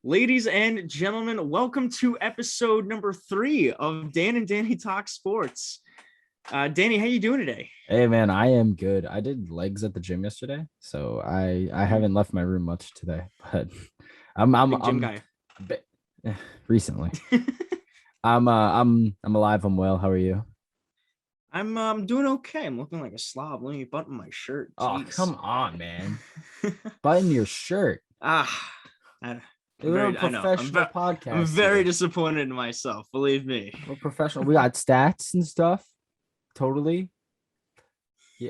Ladies and gentlemen, welcome to episode number 3 of Dan and Danny Talk Sports. Danny, how you doing today? Hey man, I am good. I did legs at the gym yesterday, so I haven't left my room much today, but Big gym guy. Recently. I'm alive, I'm well. How are you? I'm doing okay. I'm looking like a slob. Let me button my shirt. Oh, Jeez. come on, man. Button your shirt. I'm We're a I know. professional podcast. I'm very disappointed in myself. Believe me. We're professional. We got stats and stuff. Totally.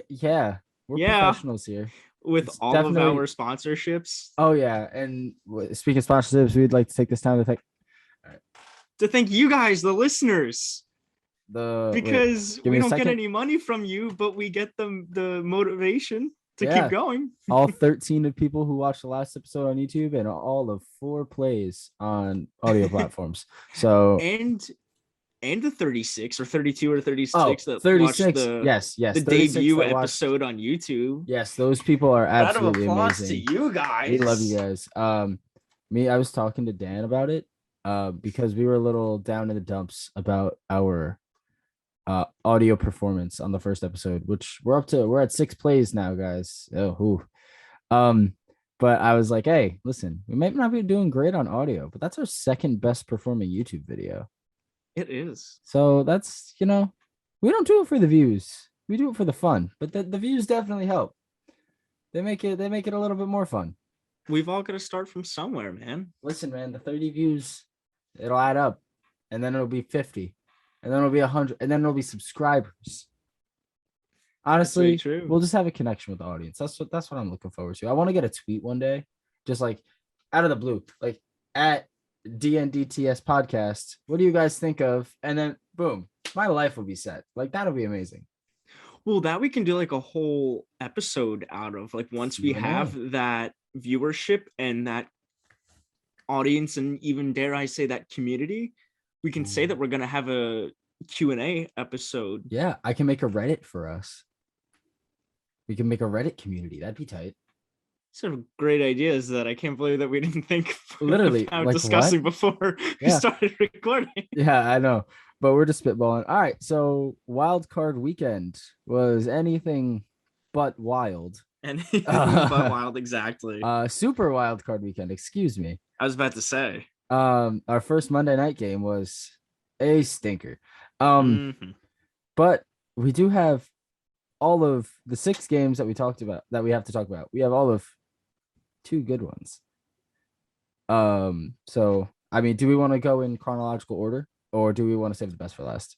Yeah. We're professionals here. With It's all definitely... of our sponsorships. Oh yeah, and speaking of sponsorships, we'd like to take this time to thank you guys, the listeners. Because we don't get any money from you, but we get the motivation to keep going. All 13 of people who watched the last episode on YouTube and all of 4 plays on audio platforms. So and the 36 or 32 or 36 that 36 the debut episode on YouTube. Yes, those people are absolutely amazing. To you guys. We love you guys. I was talking to Dan about it because we were a little down in the dumps about our audio performance on the first episode, which we're at 6 plays now, guys. But I was like, hey, listen, we might not be doing great on audio, but that's our second best performing YouTube video. It is. So that's, we don't do it for the views. We do it for the fun, but the views definitely help. They make it a little bit more fun. We've all got to start from somewhere, man. Listen, man, the 30 views, it'll add up, and then it'll be 50, and then it'll be 100, and then it'll be subscribers. Honestly, we'll just have a connection with the audience. That's what I'm looking forward to. I want to get a tweet one day, just like out of the blue, like at DNDTS podcast. What do you guys think of? And then boom, my life will be set. Like that'll be amazing. Well, that we can do like a whole episode out of, like once we have that viewership and that audience, and even dare I say that community, we can say that we're gonna have a Q&A episode. Yeah, I can make a Reddit for us. We can make a Reddit community. That'd be tight. Sort of great ideas that I can't believe that we didn't think literally about discussing before we started recording. Yeah, I know, but we're just spitballing. All right, so wild card weekend was anything but wild. Anything but wild, exactly. Super wild card weekend. Excuse me. I was about to say. Our first Monday night game was a stinker. But we do have all of the 6 games that we talked about that we have to talk about. We have all of 2 good ones. So I mean, do we want to go in chronological order, or do we want to save the best for last?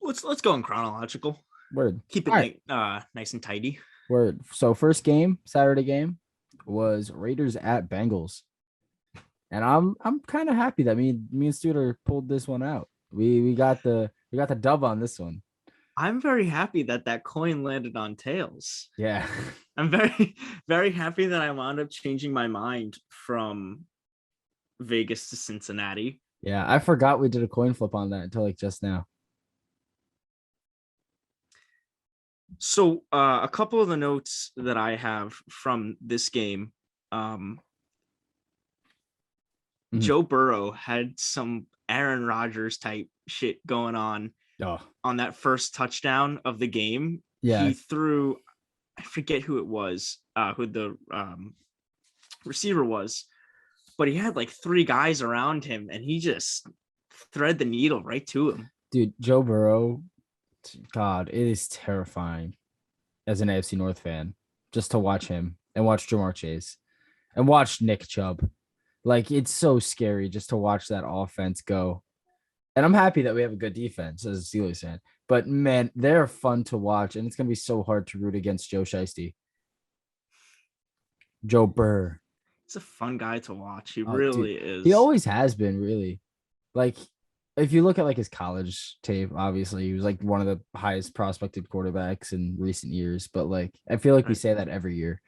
Let's go in chronological. Word. Keep it nice and tidy. Word. So first game, Saturday game, was Raiders at Bengals, and I'm kind of happy that me and Studer pulled this one out. We got the dub on this one. I'm very happy that coin landed on tails. Yeah. I'm very, very happy that I wound up changing my mind from Vegas to Cincinnati. Yeah, I forgot we did a coin flip on that until like just now. So a couple of the notes that I have from this game, Joe Burrow had some Aaron Rodgers type shit going on. On that first touchdown of the game. Yeah, he threw, I forget who it was, who the receiver was, but he had like 3 guys around him and he just thread the needle right to him. Dude, Joe Burrow, God, it is terrifying as an AFC North fan just to watch him and watch Jamar Chase and watch Nick Chubb. Like, it's so scary just to watch that offense go. And I'm happy that we have a good defense, as a Steelers fan. But, man, they're fun to watch, and it's going to be so hard to root against Joe Shiesty. Joe Burr. He's a fun guy to watch. He really is. He always has been, really. Like, if you look at, like, his college tape, obviously, he was, like, one of the highest prospected quarterbacks in recent years. But, like, I feel like we say that every year.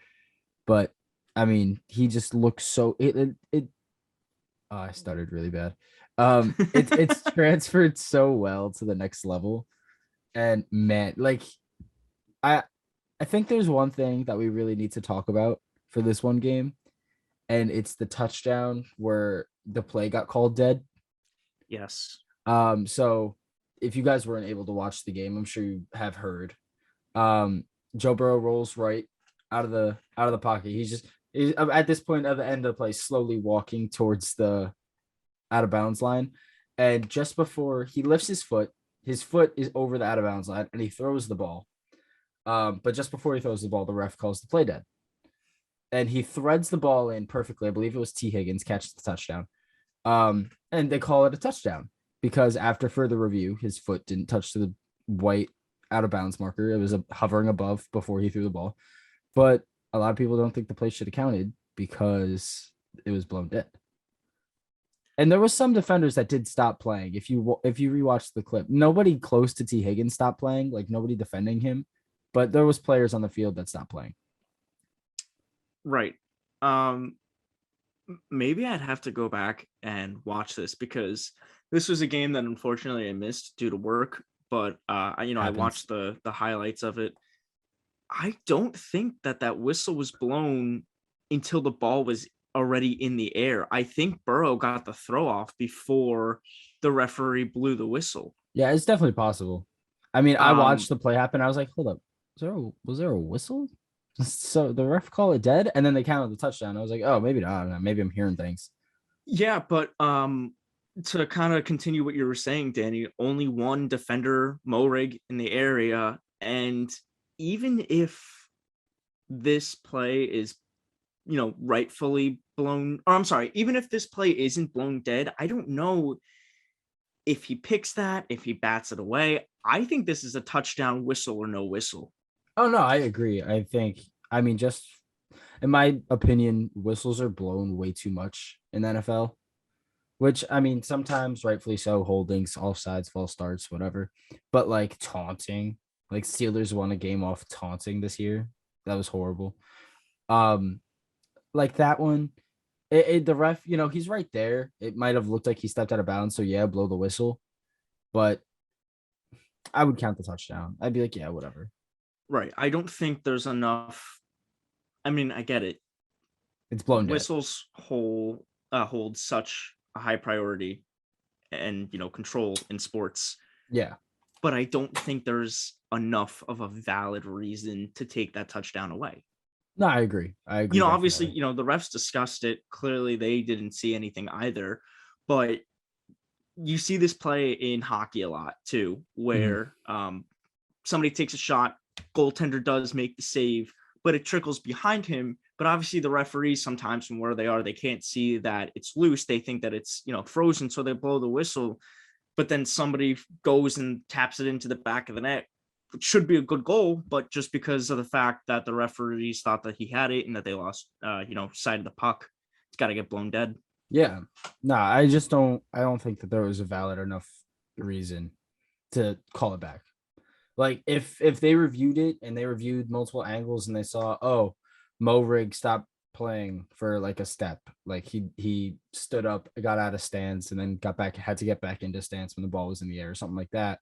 But, I mean, he just looks so... I stuttered really bad. It's transferred so well to the next level, and man, like I think there's one thing that we really need to talk about for this one game, and it's the touchdown where the play got called dead. Yes. So if you guys weren't able to watch the game, I'm sure you have heard. Joe Burrow rolls right out of the pocket. He's at this point of the end of the play, slowly walking towards the out of bounds line. And just before he lifts his foot is over the out of bounds line, and he throws the ball. But just before he throws the ball, the ref calls the play dead. And he threads the ball in perfectly. I believe it was T. Higgins catches the touchdown. And they call it a touchdown because after further review, his foot didn't touch the white out of bounds marker. It was hovering above before he threw the ball. But a lot of people don't think the play should have counted because it was blown dead. And there was some defenders that did stop playing. If you rewatch the clip, nobody close to T. Higgins stopped playing, like nobody defending him, but there was players on the field that stopped playing. Right. Maybe I'd have to go back and watch this because this was a game that unfortunately I missed due to work. But I watched the highlights of it. I don't think that whistle was blown until the ball was already in the air. I think Burrow got the throw off before the referee blew the whistle. Yeah, it's definitely possible. I mean, I watched the play happen. I was like, hold up, was there a whistle? So the ref called it dead, and then they counted the touchdown. I was like, oh, maybe not. Maybe I'm hearing things. Yeah, but to kind of continue what you were saying, Danny, only one defender, Morig, in the area, and even if this play is, rightfully blown, or I'm sorry, even if this play isn't blown dead, I don't know if he picks that, if he bats it away. I think this is a touchdown, whistle or no whistle. Oh, no, I agree. Just in my opinion, whistles are blown way too much in the NFL, which, sometimes rightfully so, holdings, offsides, false starts, whatever. But like taunting, like Steelers won a game off taunting this year. That was horrible. Like that one, the ref, he's right there. It might have looked like he stepped out of bounds. So yeah, blow the whistle. But I would count the touchdown. I'd be like, yeah, whatever. Right. I don't think there's enough. I get it. It's blown dead. Whistles hold such a high priority and, control in sports. Yeah. But I don't think there's enough of a valid reason to take that touchdown away. No, I agree. Obviously, the refs discussed it. Clearly, they didn't see anything either. But you see this play in hockey a lot, too, where somebody takes a shot, goaltender does make the save, but it trickles behind him. But obviously, the referees, sometimes from where they are, they can't see that it's loose. They think that it's, frozen, so they blow the whistle. But then somebody goes and taps it into the back of the net. It should be a good goal, but just because of the fact that the referees thought that he had it and that they lost, sight of the puck, it's got to get blown dead. Yeah. No, I don't think that there was a valid enough reason to call it back. Like if they reviewed it and they reviewed multiple angles and they saw, oh, Morig stopped playing for like a step, like he stood up, got out of stance, and then had to get back into stance when the ball was in the air or something like that,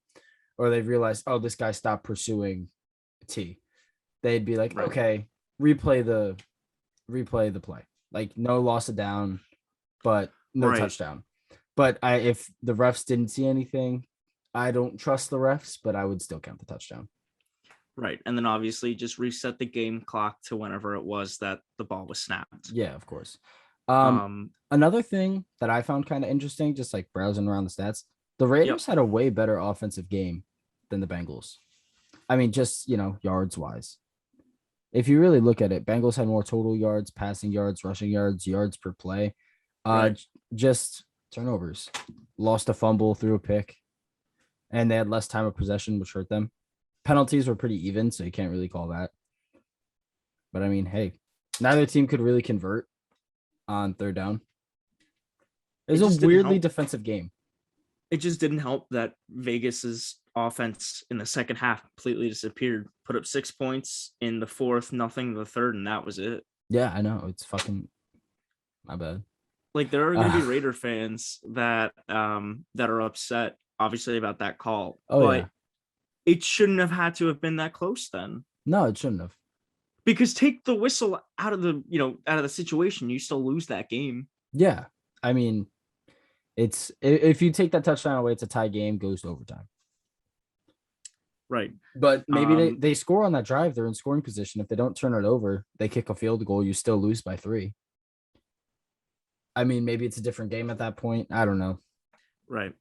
or they realized, oh, this guy stopped pursuing T, they'd be like, right, okay, replay the play, like no loss of down, but no touchdown. But if the refs didn't see anything, I don't trust the refs, but I would still count the touchdown. Right. And then obviously just reset the game clock to whenever it was that the ball was snapped. Yeah, of course. Another thing that I found kind of interesting, just like browsing around the stats, the Raiders had a way better offensive game than the Bengals. Just, yards wise. If you really look at it, Bengals had more total yards, passing yards, rushing yards, yards per play. Just turnovers. Lost a fumble, threw a pick, and they had less time of possession, which hurt them. Penalties were pretty even, so you can't really call that. But hey, neither team could really convert on third down. It was a weirdly defensive game. It just didn't help that Vegas's offense in the second half completely disappeared. Put up 6 points in the fourth, nothing in the third, and that was it. Yeah, I know. It's fucking my bad. Like there are going to be Raider fans that are upset, obviously, about that call. Oh, but yeah. It shouldn't have had to have been that close then. No, it shouldn't have. Because take the whistle out of the situation, you still lose that game. Yeah. I mean, it's if you take that touchdown away, it's a tie game, goes to overtime. Right. But maybe they score on that drive. They're in scoring position. If they don't turn it over, they kick a field goal, you still lose by 3. I mean, maybe it's a different game at that point. I don't know. Right.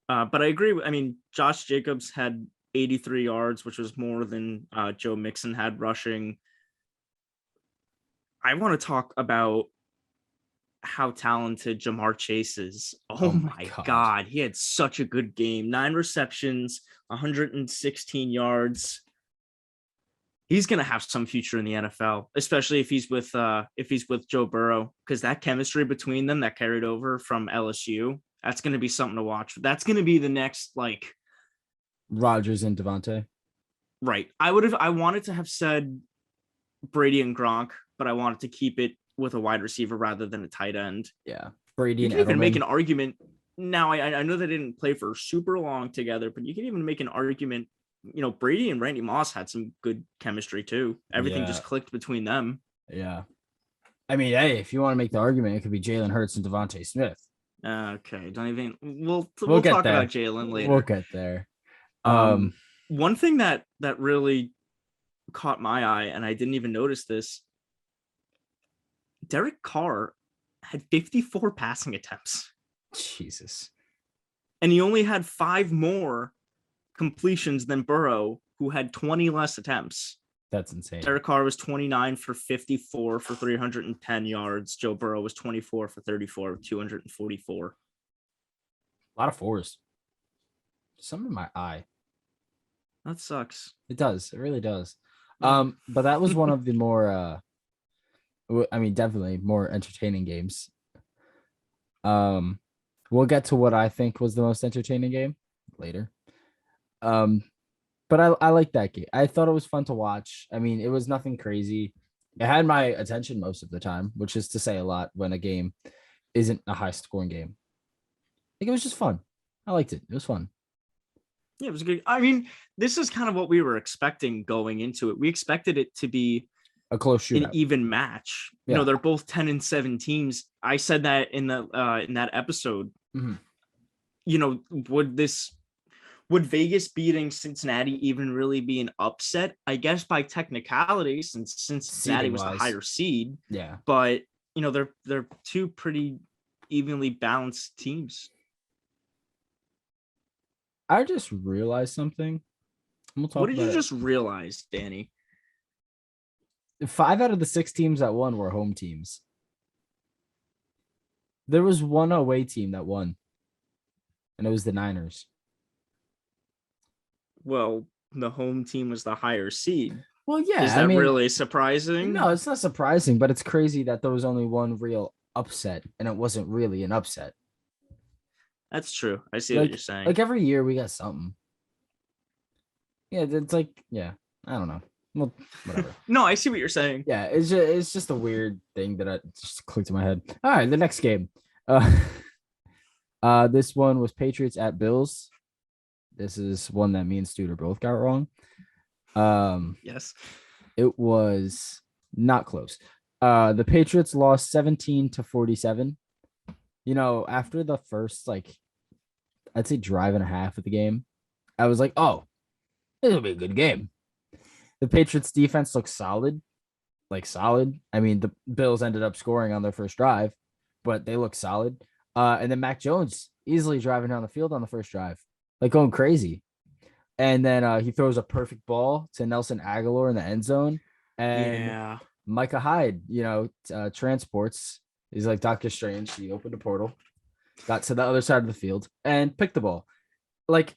But I agree. I mean, Josh Jacobs had 83 yards, which was more than Joe Mixon had rushing. I want to talk about how talented Jamar Chase is. Oh my God. He had such a good game. 9 receptions, 116 yards. He's going to have some future in the NFL, especially if he's with Joe Burrow, because that chemistry between them that carried over from LSU, that's going to be something to watch. That's going to be the next, like, Rodgers and Devontae. Right. I wanted to have said Brady and Gronk, but I wanted to keep it with a wide receiver rather than a tight end. Yeah. Brady and you can even make an argument. Now, I know they didn't play for super long together, but you can even make an argument. Brady and Randy Moss had some good chemistry too. Everything just clicked between them. Yeah. I mean, hey, if you want to make the argument, it could be Jalen Hurts and Devontae Smith. Okay. Don't even. We'll talk about Jalen later. We'll get there. One thing that really caught my eye, and I didn't even notice this, Derek Carr had 54 passing attempts. Jesus. And he only had 5 more completions than Burrow, who had 20 less attempts. That's insane. Derek Carr was 29 for 54 for 310 yards. Joe Burrow was 24 for 34, 244. A lot of 4s. Some in my eye. That sucks. It does. It really does. But that was one of the more definitely more entertaining games. We'll get to what I think was the most entertaining game later. But I like that game. I thought it was fun to watch. I mean, it was nothing crazy. It had my attention most of the time, which is to say a lot when a game isn't a high scoring game. I think it was just fun. I liked it. It was fun. Yeah, it was good. I mean, this is kind of what we were expecting going into it. We expected it to be a close shootout, an even match. Yeah. They're both 10-7 teams. I said that in that episode. Mm-hmm. Would Vegas beating Cincinnati even really be an upset? I guess by technicality, since Cincinnati was the higher seed. Yeah. But they're 2 pretty evenly balanced teams. I just realized something. What did you just realize, Danny? 5 out of the 6 teams that won were home teams. There was one away team that won, and it was the Niners. Well, the home team was the higher seed. Well, yeah. Is that really surprising? No, it's not surprising, but it's crazy that there was only one real upset, and it wasn't really an upset. That's true. I see what you're saying. Like every year we got something. Yeah, it's like, yeah, I don't know. Well, whatever. No, I see what you're saying. Yeah, it's just a weird thing that I just clicked in my head. All right, the next game. This one was Patriots at Bills. This is one that me and Studer both got wrong. Yes. It was not close. The Patriots lost 17-47. After the first, I'd say drive and a half of the game, I was like, oh, this will be a good game. The Patriots defense looks solid. I mean, the Bills ended up scoring on their first drive, but they look solid. And then Mac Jones easily driving down the field on the first drive, going crazy. And then he throws a perfect ball to Nelson Aguilar in the end zone. And Micah Hyde, transports. He's like Doctor Strange. He opened a portal, got to the other side of the field, and picked the ball.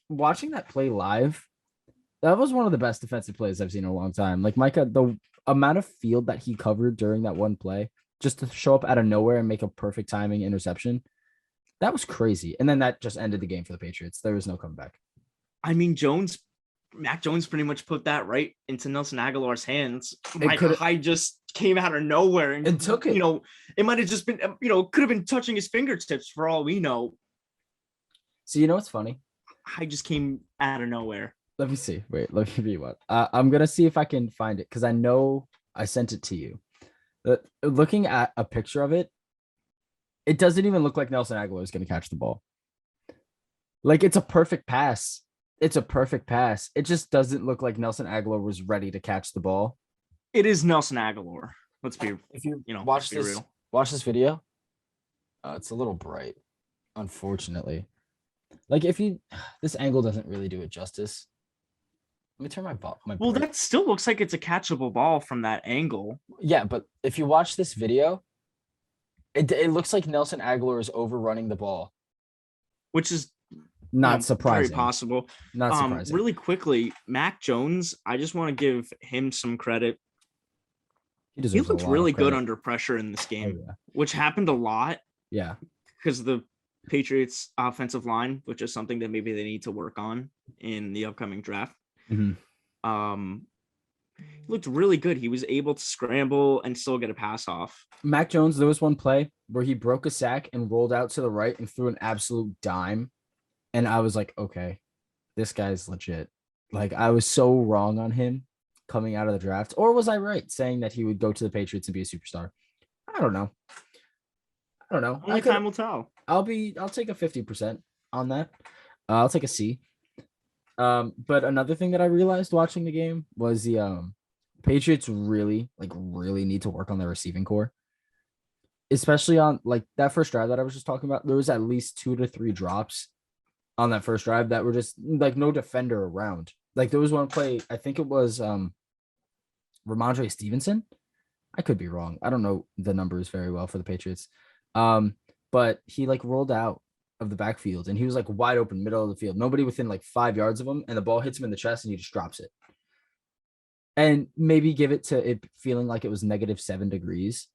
Watching that play live, that was one of the best defensive plays I've seen in a long time. Micah, the amount of field that he covered during that one play, just to show up out of nowhere and make a perfect timing interception, that was crazy. And then that just ended the game for the Patriots. There was no comeback. I mean, Mac Jones pretty much put that right into Nelson Aguilar's hands. Micah Hyde just came out of nowhere and took it. It might have just been, could have been touching his fingertips for all we know. So what's funny? Hyde just came out of nowhere. Let me see. Wait, let me rewind. I'm gonna see if I can find it because I know I sent it to you. Looking at a picture of it, it doesn't even look like Nelson Aguilar is going to catch the ball. Like, it's a perfect pass. It's a perfect pass. It just doesn't look like Nelson Aguilar was ready to catch the ball. It is Nelson Aguilar. Let's be, if you watch this, real. Watch this video. It's a little bright, unfortunately. Like, this angle doesn't really do it justice. Let me turn my well, that still looks like it's a catchable ball from that angle. Yeah, but if you watch this video, it looks like Nelson Aguilar is overrunning the ball, which is not surprising. Very possible. Not surprising. Really quickly, Mac Jones, I just want to give him some credit. He looked really good under pressure in this game, which happened a lot. Yeah. Because the Patriots offensive line, which is something that maybe they need to work on in the upcoming draft. Mm-hmm. Looked really good. He was able to scramble and still get a pass off. Mac Jones, there was one play where he broke a sack and rolled out to the right and threw an absolute dime. And I was like, okay, this guy's legit. Like, I was so wrong on him coming out of the draft. Or was I right saying that he would go to the Patriots and be a superstar? I don't know. Only time will tell. I'll take a 50% on that. I'll take a C. But another thing that I realized watching the game was the Patriots really need to work on their receiving core. Especially on like that first drive that I was just talking about. There was at least 2 to 3 drops on that first drive that were just like no defender around. Like, there was one play, I think it was Ramondre Stevenson. I could be wrong. I don't know the numbers very well for the Patriots. But he like rolled out of the backfield and he was like wide open middle of the field. Nobody within like 5 yards of him, and the ball hits him in the chest and he just drops it. And maybe give it to it feeling like it was -7 degrees.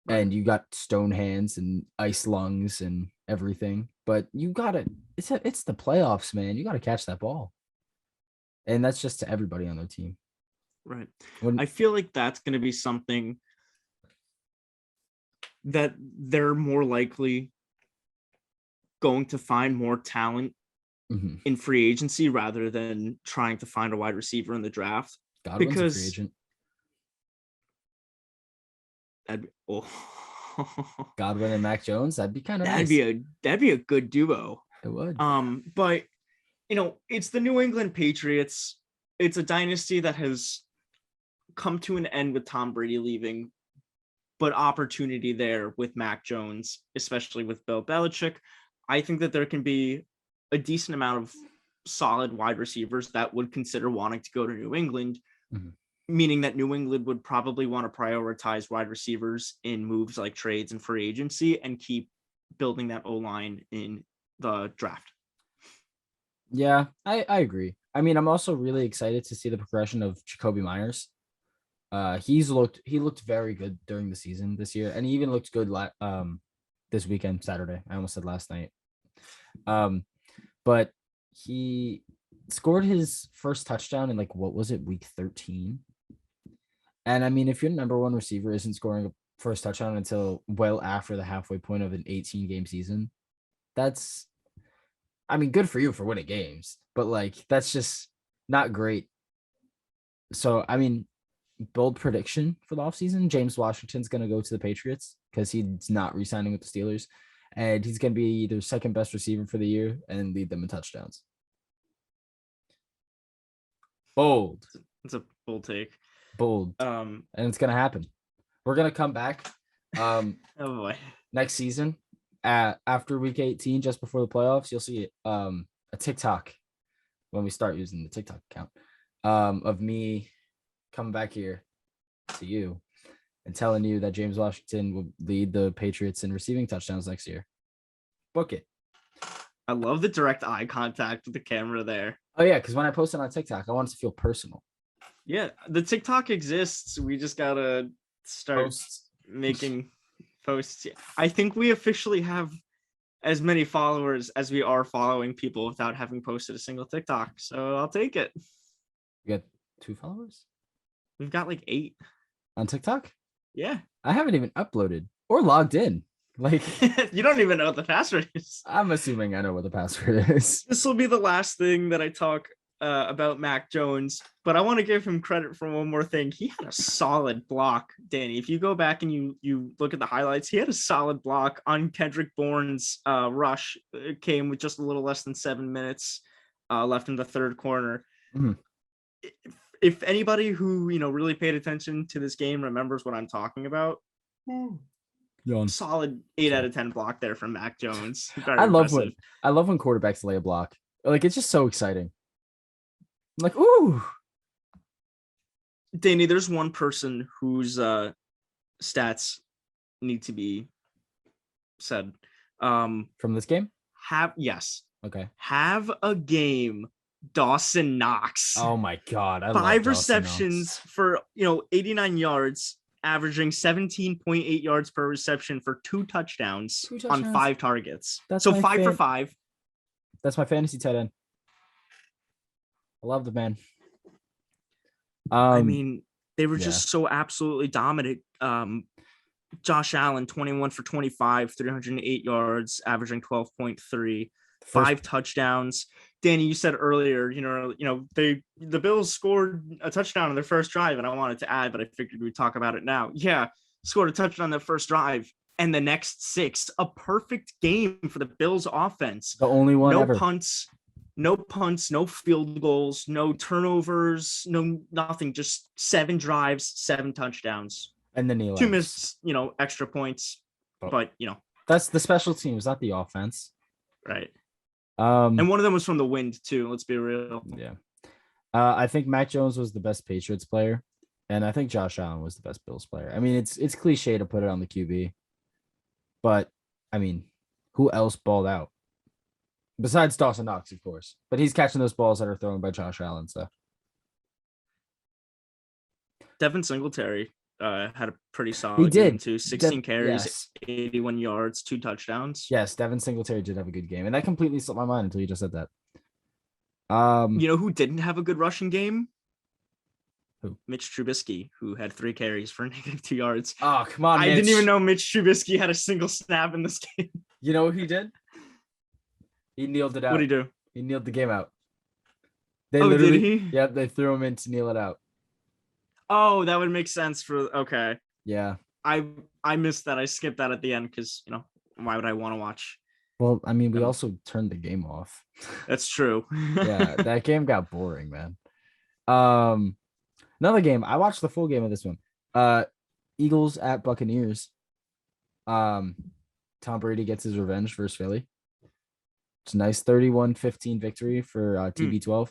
And you got stone hands and ice lungs and everything. But you gotta, it's the playoffs, man. You gotta catch that ball. And that's just to everybody on their team. Right. I feel like that's going to be something that they're more likely going to find more talent in free agency rather than trying to find a wide receiver in the draft. Godwin's a free agent. Godwin and Mac Jones, that'd be kind of nice. That'd be a good duo. It would. But it's the New England Patriots. It's a dynasty that has come to an end with Tom Brady leaving, but opportunity there with Mac Jones, especially with Bill Belichick. I think that there can be a decent amount of solid wide receivers that would consider wanting to go to New England, meaning that New England would probably want to prioritize wide receivers in moves like trades and free agency and keep building that O-line in the draft. Yeah, I agree. I mean, I'm also really excited to see the progression of Jacoby Myers. He looked very good during the season this year, and he even looked good this weekend, Saturday. I almost said last night. But he scored his first touchdown in like, what was it, week 13? And I mean, if your number one receiver isn't scoring a first touchdown until well after the halfway point of an 18-game season, that's, I mean, good for you for winning games, but like, that's just not great. So, I mean, bold prediction for the offseason, James Washington's going to go to the Patriots because he's not re-signing with the Steelers, and he's going to be their second best receiver for the year and lead them in touchdowns. Bold. It's a bold take. Bold. And it's going to happen. We're going to come back oh boy. Next season after week 18, just before the playoffs. You'll see a TikTok when we start using the TikTok account of me coming back here to you and telling you that James Washington will lead the Patriots in receiving touchdowns next year. Book it. I love the direct eye contact with the camera there. Oh yeah, because when I post it on TikTok, I want it to feel personal. Yeah, the TikTok exists. We just gotta start making posts. I think we officially have as many followers as we are following people without having posted a single TikTok. So I'll take it. You got 2 followers? We've got like 8 on TikTok. Yeah, I haven't even uploaded or logged in. Like, you don't even know what the password is. I'm assuming I know what the password is. This will be the last thing that I talk about Mac Jones, but I want to give him credit for one more thing. He had a solid block, Danny. If you go back and you look at the highlights, he had a solid block on Kendrick Bourne's rush. It came with just a little less than 7 minutes left in the third quarter. Mm-hmm. If anybody who really paid attention to this game remembers what I'm talking about, solid 8 out of 10 block there from Mac Jones. Very impressive. I love when quarterbacks lay a block. Like, it's just so exciting. I'm like, ooh. Danny, there's one person whose stats need to be said. From this game? Yes. Okay. Have a game, Dawson Knox. Oh my God. I 5 receptions for 89 yards, averaging 17.8 yards per reception for 2 touchdowns on 5 targets. So 5 for 5. That's my fantasy tight end. I love the man. I mean, they were just so absolutely dominant. Josh Allen, 21 for 25, 308 yards, averaging 12.3, 5 touchdowns. Danny, you said earlier, the Bills scored a touchdown on their first drive, and I wanted to add, but I figured we'd talk about it now. Yeah, scored a touchdown on their first drive, and the next 6, a perfect game for the Bills offense. The only one ever. No punts, no field goals, no turnovers, nothing. Just 7 drives, 7 touchdowns. And then 2 missed, extra points. But, that's the special teams, not the offense. Right. And one of them was from the wind, too. Let's be real. Yeah. I think Mac Jones was the best Patriots player. And I think Josh Allen was the best Bills player. I mean, it's cliche to put it on the QB. But, I mean, who else balled out? Besides Dawson Knox, of course. But he's catching those balls that are thrown by Josh Allen. So Devin Singletary had a pretty solid game too. 16 carries, 81 yards, 2 touchdowns. Yes, Devin Singletary did have a good game. And that completely slipped my mind until you just said that. You know who didn't have a good rushing game? Who? Mitch Trubisky, who had 3 carries for -2 yards. Oh, come on, Mitch. I didn't even know Mitch Trubisky had a single snap in this game. You know what he did? He kneeled it out. What did he do? He kneeled the game out. Did he? Yeah, they threw him in to kneel it out. Oh, that would make sense okay. Yeah. I missed that. I skipped that at the end because, why would I want to watch? Well, I mean, we also turned the game off. That's true. Yeah, that game got boring, man. Another game. I watched the full game of this one. Eagles at Buccaneers. Tom Brady gets his revenge versus Philly. It's a nice 31-15 victory for TB12.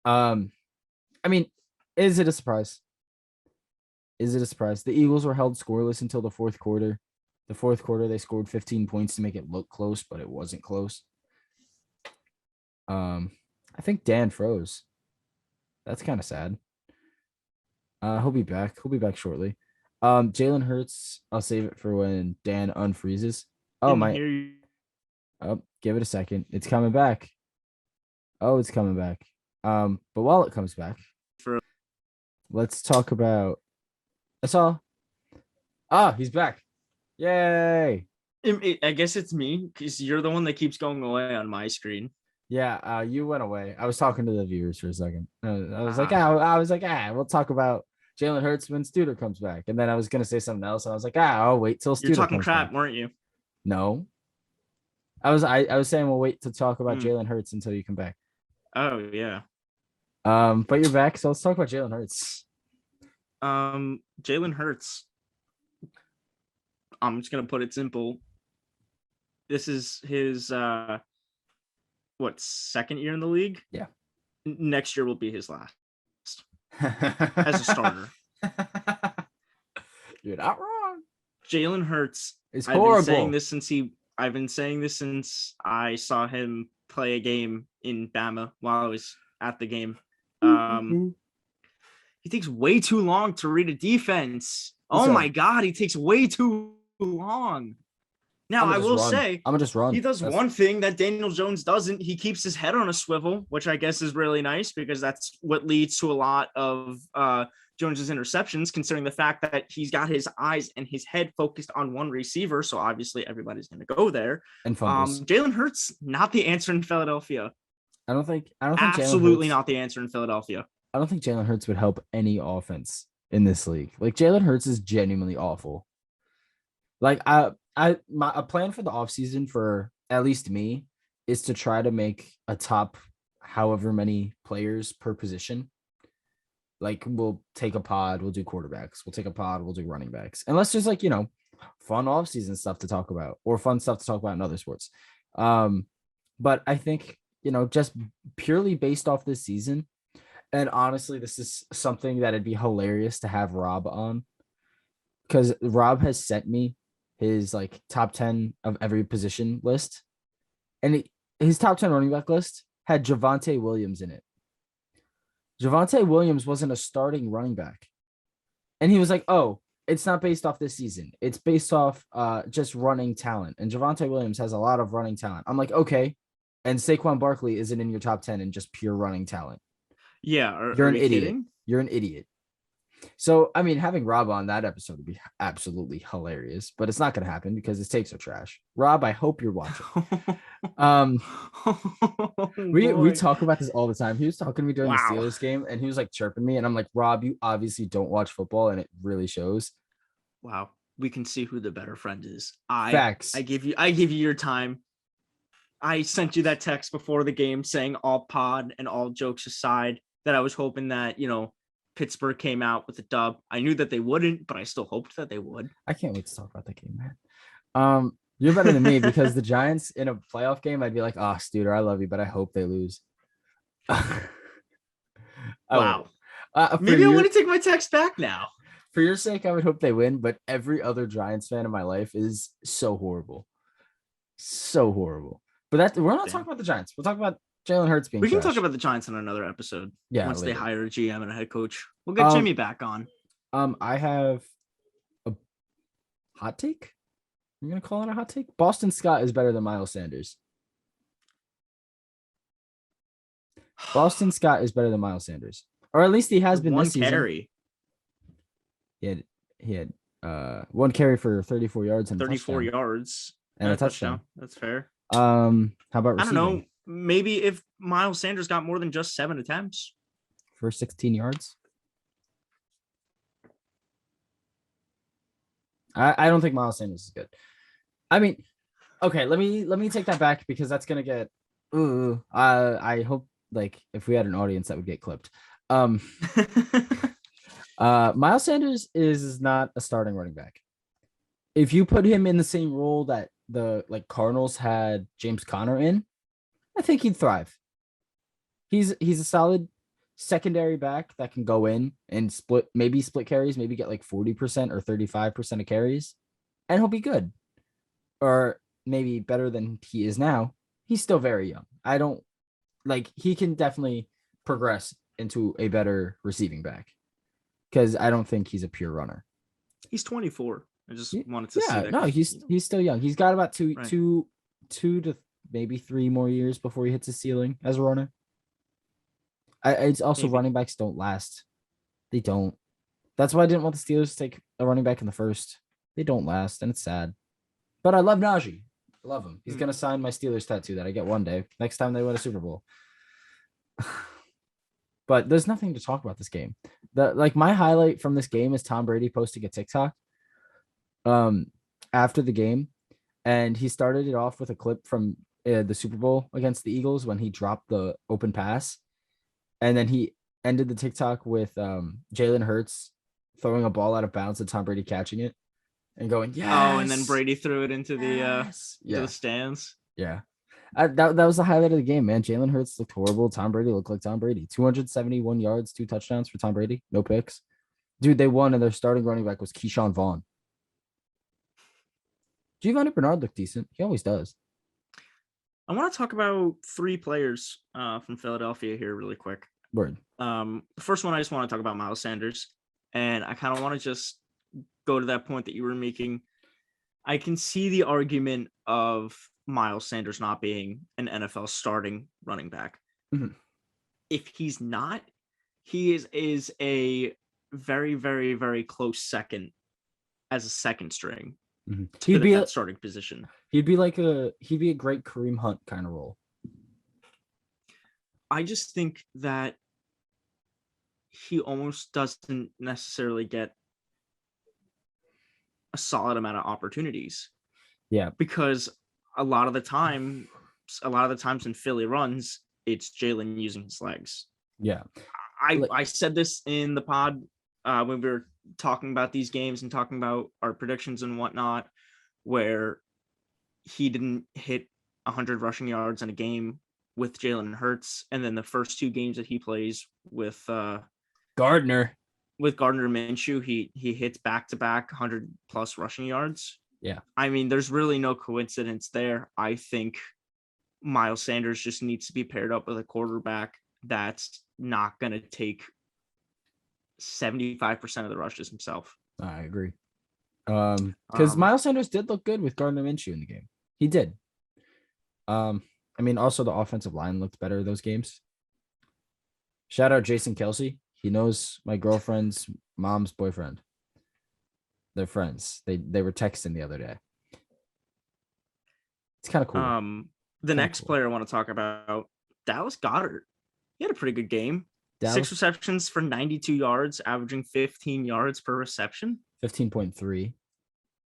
I mean, is it a surprise? Is it a surprise? The Eagles were held scoreless until the fourth quarter. The fourth quarter, they scored 15 points to make it look close, but it wasn't close. I think Dan froze. That's kind of sad. He'll be back. He'll be back shortly. Jalen Hurts, I'll save it for when Dan unfreezes. Oh, my. Oh, give it a second. It's coming back. Oh, it's coming back. But while it comes back, let's talk about. That's all. He's back. Yay. I guess it's me because you're the one that keeps going away on my screen. Yeah, you went away. I was talking to the viewers for a second. I was like, we'll talk about Jalen Hurts when Studer comes back. And then I was gonna say something else. And I was like, I'll wait till Studer You're talking comes crap, back. Weren't you? No. I was saying we'll wait to talk about Jalen Hurts until you come back. Oh yeah. But you're back, so let's talk about Jalen Hurts. Jalen Hurts. I'm just gonna put it simple. This is his second year in the league? Yeah. Next year will be his last as a starter. You're not wrong. Jalen Hurts is horrible. I've been saying this since I saw him play a game in Bama while I was at the game. He takes way too long to read a defense. My God, he takes way too long. Now, I will say, I'm gonna just run. He does one thing that Daniel Jones doesn't. He keeps his head on a swivel, which I guess is really nice because that's what leads to a lot of Jones's interceptions, considering the fact that he's got his eyes and his head focused on one receiver. So obviously everybody's going to go there. And fumbles. Jalen Hurts, not the answer in Philadelphia. I don't think absolutely not the answer in Philadelphia. I don't think Jalen Hurts would help any offense in this league. Like Jalen Hurts is genuinely awful. Like a plan for the offseason for at least me is to try to make a top however many players per position. Like we'll take a pod, we'll do quarterbacks, we'll take a pod, we'll do running backs. And let's just like, fun offseason stuff to talk about or fun stuff to talk about in other sports. But I think, just purely based off this season, and honestly, this is something that it'd be hilarious to have Rob on because Rob has sent me his like top 10 of every position list. And his top 10 running back list had Javonte Williams in it. Javonte Williams wasn't a starting running back. And he was like, oh, it's not based off this season. It's based off just running talent. And Javonte Williams has a lot of running talent. I'm like, okay. And Saquon Barkley isn't in your top 10 in just pure running talent. Yeah. You're an idiot. Kidding? You're an idiot. So, I mean, having Rob on that episode would be absolutely hilarious, but it's not going to happen because his takes are trash. Rob, I hope you're watching. We talk about this all the time. He was talking to me during the Steelers game, and he was like chirping me, and I'm like, Rob, you obviously don't watch football, and it really shows. Wow, we can see who the better friend is. Facts. I give you your time. I sent you that text before the game saying all pod and all jokes aside that I was hoping that Pittsburgh came out with a dub. I knew that they wouldn't, but I still hoped that they would. I can't wait to talk about that game, man. You're better than me because the Giants in a playoff game, I'd be like, oh, Studer, I love you, but I hope they lose. Wow. Maybe I want to take my text back now. For your sake, I would hope they win, but every other Giants fan in my life is so horrible. So horrible. But we're not talking about the Giants. We'll talk about Jalen Hurts being We can trash. talk about the Giants in another episode. Yeah. Once later. they hire a GM and a head coach. We'll get Jimmy back on. I have a hot take. I'm going to call it a hot take. Boston Scott is better than Miles Sanders. Boston Scott is better than Miles Sanders. Or at least he has been this season. Carry. He had one carry for 34 yards and 34 yards and a touchdown. That's fair. How about receiving? I don't know. Maybe if Miles Sanders got more than just 7 attempts for 16 yards. I don't think Miles Sanders is good. I mean, okay, let me take that back because that's gonna get. I hope like if we had an audience that would get clipped. Miles Sanders is not a starting running back. If you put him in the same role that the Cardinals had James Conner in, I think he'd thrive. He's a solid secondary back that can go in and split carries, maybe get like 40% or 35% of carries, and he'll be good. Or maybe better than he is now. He's still very young. He can definitely progress into a better receiving back because I don't think he's a pure runner. He's 24. I just wanted to say that. No, he's still young. He's got about two to maybe 3 more years before he hits his ceiling as a runner. It's also maybe. Running backs don't last. They don't. That's why I didn't want the Steelers to take a running back in the first. They don't last, and it's sad. But I love Najee. I love him. He's gonna sign my Steelers tattoo that I get one day. Next time they win a Super Bowl. But there's nothing to talk about this game. My highlight from this game is Tom Brady posting a TikTok after the game, and he started it off with a clip from the Super Bowl against the Eagles when he dropped the open pass, and then he ended the TikTok with Jalen Hurts throwing a ball out of bounds and Tom Brady catching it and going, yes. Oh, and then Brady threw it into the stands. Yeah. That was the highlight of the game, man. Jalen Hurts looked horrible. Tom Brady looked like Tom Brady. 271 yards, 2 touchdowns for Tom Brady. No picks. Dude, they won, and their starting running back was Keyshawn Vaughn. Giovanni Bernard looked decent. He always does. I want to talk about 3 players from Philadelphia here really quick. Word. The first one, I just want to talk about Miles Sanders. And I kind of want to just go to that point that you were making. I can see the argument of Miles Sanders not being an NFL starting running back. Mm-hmm. If he's not, he is a very, very, very close second as a second string to that starting position. He'd be a great Kareem Hunt kind of role. I just think that he almost doesn't necessarily get a solid amount of opportunities. Yeah. Because a lot of the times in Philly runs, it's Jalen using his legs. Yeah. I said this in the pod when we were talking about these games and talking about our predictions and whatnot, where he didn't hit 100 rushing yards in a game with Jalen Hurts, and then the first 2 games that he plays with Gardner Minshew, he hits back-to-back 100 plus rushing yards. Yeah. I mean, there's really no coincidence there. I think Miles Sanders just needs to be paired up with a quarterback that's not going to take 75% of the rushes himself. I agree. Because Miles Sanders did look good with Gardner Minshew in the game. He did. I mean, also the offensive line looked better those games. Shout out Jason Kelsey. He knows my girlfriend's mom's boyfriend. They're friends. They were texting the other day. It's kind of cool. The next player I want to talk about, Dallas Goedert. He had a pretty good game. 6 receptions for 92 yards, averaging 15 yards per reception. 15.3.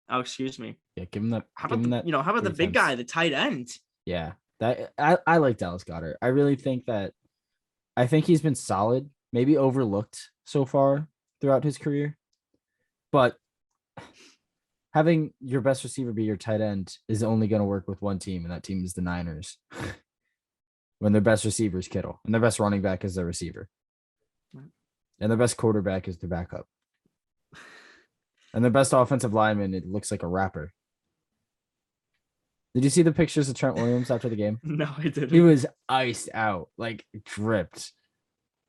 Oh, excuse me. Yeah, give him that. How about the big guy, the tight end? Yeah, that I like Dallas Goedert. I really think he's been solid, maybe overlooked so far throughout his career. But having your best receiver be your tight end is only going to work with one team, and that team is the Niners. When their best receiver is Kittle, and their best running back is their receiver, and their best quarterback is their backup, and their best offensive lineman, it looks like a rapper. Did you see the pictures of Trent Williams after the game? No, I didn't. He was iced out, like dripped.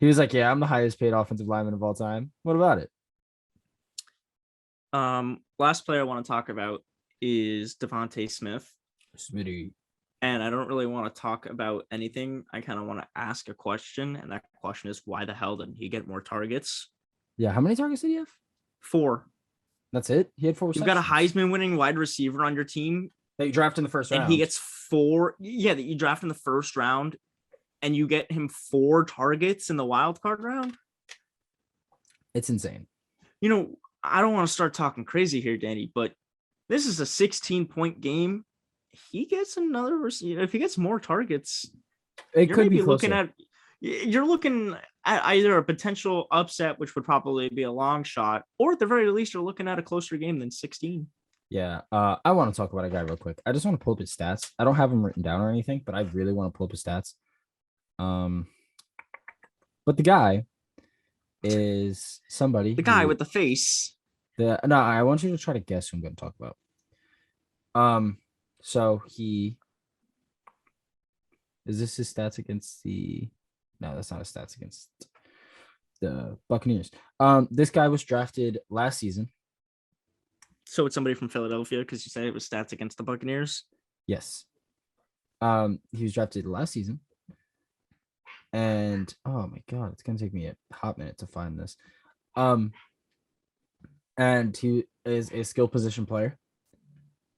He was like, "Yeah, I'm the highest paid offensive lineman of all time. What about it?" Last player I want to talk about is Devontae Smith. Smitty. And I don't really want to talk about anything. I kind of want to ask a question, and that question is, why the hell didn't he get more targets? Yeah, how many targets did he have? 4. That's it? He had 4 receptions. You've got a Heisman-winning wide receiver on your team that you draft in the first round. And he gets 4. Yeah, that you draft in the first round, and you get him 4 targets in the wild card round? It's insane. You know, I don't want to start talking crazy here, Danny, but this is a 16-point game. He gets another receiver. If he gets more targets, it could be closer. You're looking at either a potential upset, which would probably be a long shot, or at the very least, you're looking at a closer game than 16. Yeah. I want to talk about a guy real quick. I just want to pull up his stats. I don't have him written down or anything, but I really want to pull up his stats. But the guy is somebody. The guy with the face. No, I want you to try to guess who I'm going to talk about. So he is this his stats against the? No, that's not his stats against the Buccaneers. This guy was drafted last season. So it's somebody from Philadelphia because you said it was stats against the Buccaneers. Yes. He was drafted last season. And oh my god, it's gonna take me a hot minute to find this. And he is a skill position player.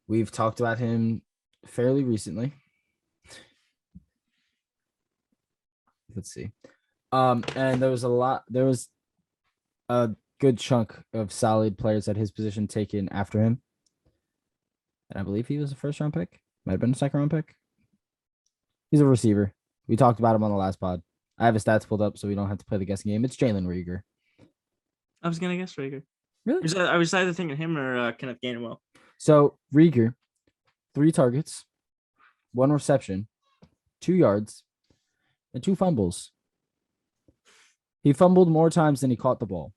We've talked about him fairly recently. Let's see. And there was a good chunk of solid players at his position taken after him. And I believe he was a first round pick. Might have been a second round pick. He's a receiver. We talked about him on the last pod. I have his stats pulled up so we don't have to play the guessing game. It's Jalen Rieger. I was going to guess Rieger. Really? I was either thinking him or Kenneth Gainwell. So Rieger, 3 targets, 1 reception, 2 yards, and 2 fumbles. He fumbled more times than he caught the ball.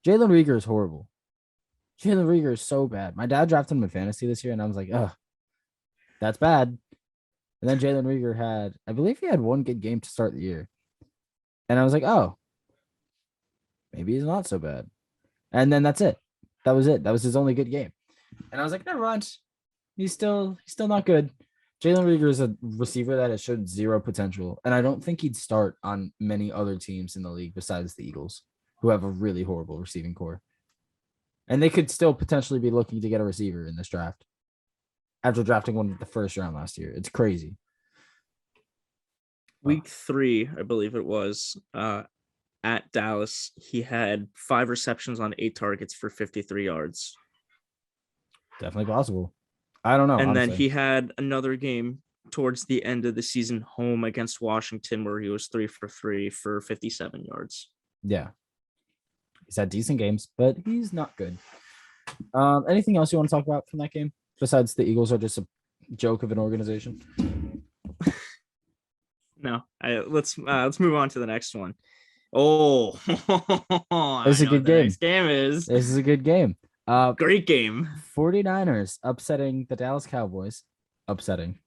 Jalen Rieger is horrible. Jalen Rieger is so bad. My dad drafted him in fantasy this year, and I was like, ugh, that's bad. And then Jalen Rieger I believe he had 1 good game to start the year. And I was like, oh, maybe he's not so bad. And then that's it. That was it. That was his only good game. And I was like, never mind. He's still not good. Jalen Rieger is a receiver that has showed 0 potential. And I don't think he'd start on many other teams in the league besides the Eagles, who have a really horrible receiving core. And they could still potentially be looking to get a receiver in this draft after drafting one in the first round last year. It's crazy. Week 3, I believe it was, at Dallas, he had 5 receptions on 8 targets for 53 yards. Definitely possible. I don't know. And honestly. then he had another game towards the end of the season home against Washington where he was 3 for 3 for 57 yards. Yeah. He's had decent games, but he's not good. Anything else you want to talk about from that game besides the Eagles are just a joke of an organization? No, let's move on to the next one. Oh, this is a good game. Next game is. This is a good game. Great game. 49ers upsetting the Dallas Cowboys. Upsetting.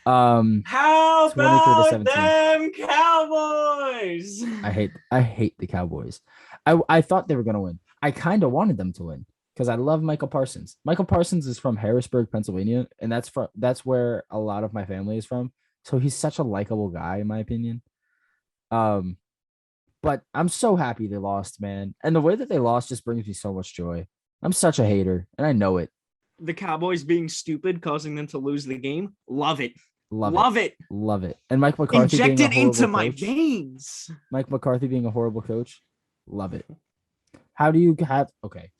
How about them Cowboys? I hate the Cowboys. I thought they were gonna win. I kind of wanted them to win because I love Michael Parsons. Michael Parsons is from Harrisburg, Pennsylvania, and that's where a lot of my family is from. So he's such a likable guy, in my opinion. But I'm so happy they lost, man. And the way that they lost just brings me so much joy. I'm such a hater, and I know it. The Cowboys being stupid, causing them to lose the game. Love it. Love it. And Mike McCarthy inject it into coach, my veins. Mike McCarthy being a horrible coach. Love it. How do you have okay?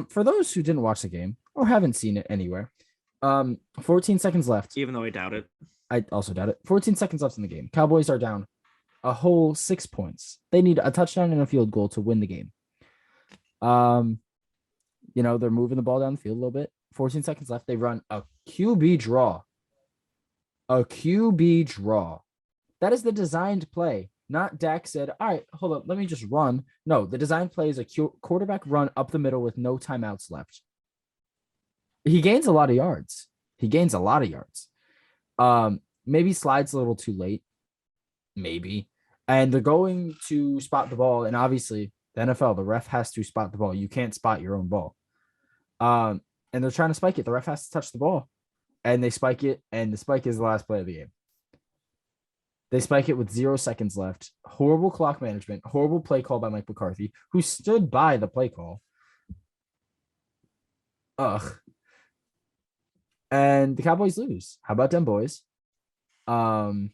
For those who didn't watch the game or haven't seen it anywhere, 14 seconds left. Even though I doubt it. I also doubt it. 14 seconds left in the game. Cowboys are down a whole 6 points. They need a touchdown and a field goal to win the game. They're moving the ball down the field a little bit. 14 seconds left. They run a QB draw. A QB draw. That is the designed play. Not Dak said, all right, hold up, let me just run. No, the designed play is a quarterback run up the middle with no timeouts left. He gains a lot of yards. Maybe slides a little too late. Maybe. And they're going to spot the ball. And obviously, the NFL, the ref has to spot the ball. You can't spot your own ball. And they're trying to spike it. The ref has to touch the ball. And they spike it. And the spike is the last play of the game. They spike it with 0 seconds left. Horrible clock management. Horrible play call by Mike McCarthy, who stood by the play call. Ugh. And the Cowboys lose. How about them boys? The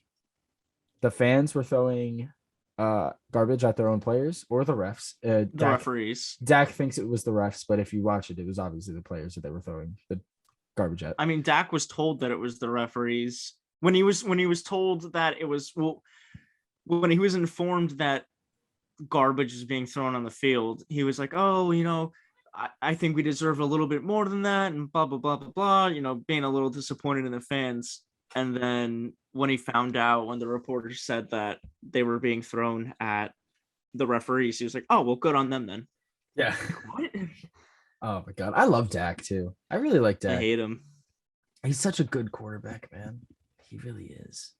fans were throwing garbage at their own players or the refs. The referees. Dak thinks it was the refs, but if you watch it, it was obviously the players that they were throwing the garbage at. I mean, Dak was told that it was the referees. When he was told that it was, when he was informed that garbage is being thrown on the field, he was like, oh, I think we deserve a little bit more than that, and blah, blah, blah, blah, blah, being a little disappointed in the fans. And then when he found out, when the reporters said that they were being thrown at the referees, he was like, oh, well, good on them then. Yeah. What? Oh, my God. I love Dak, too. I really like Dak. I hate him. He's such a good quarterback, man. He really is.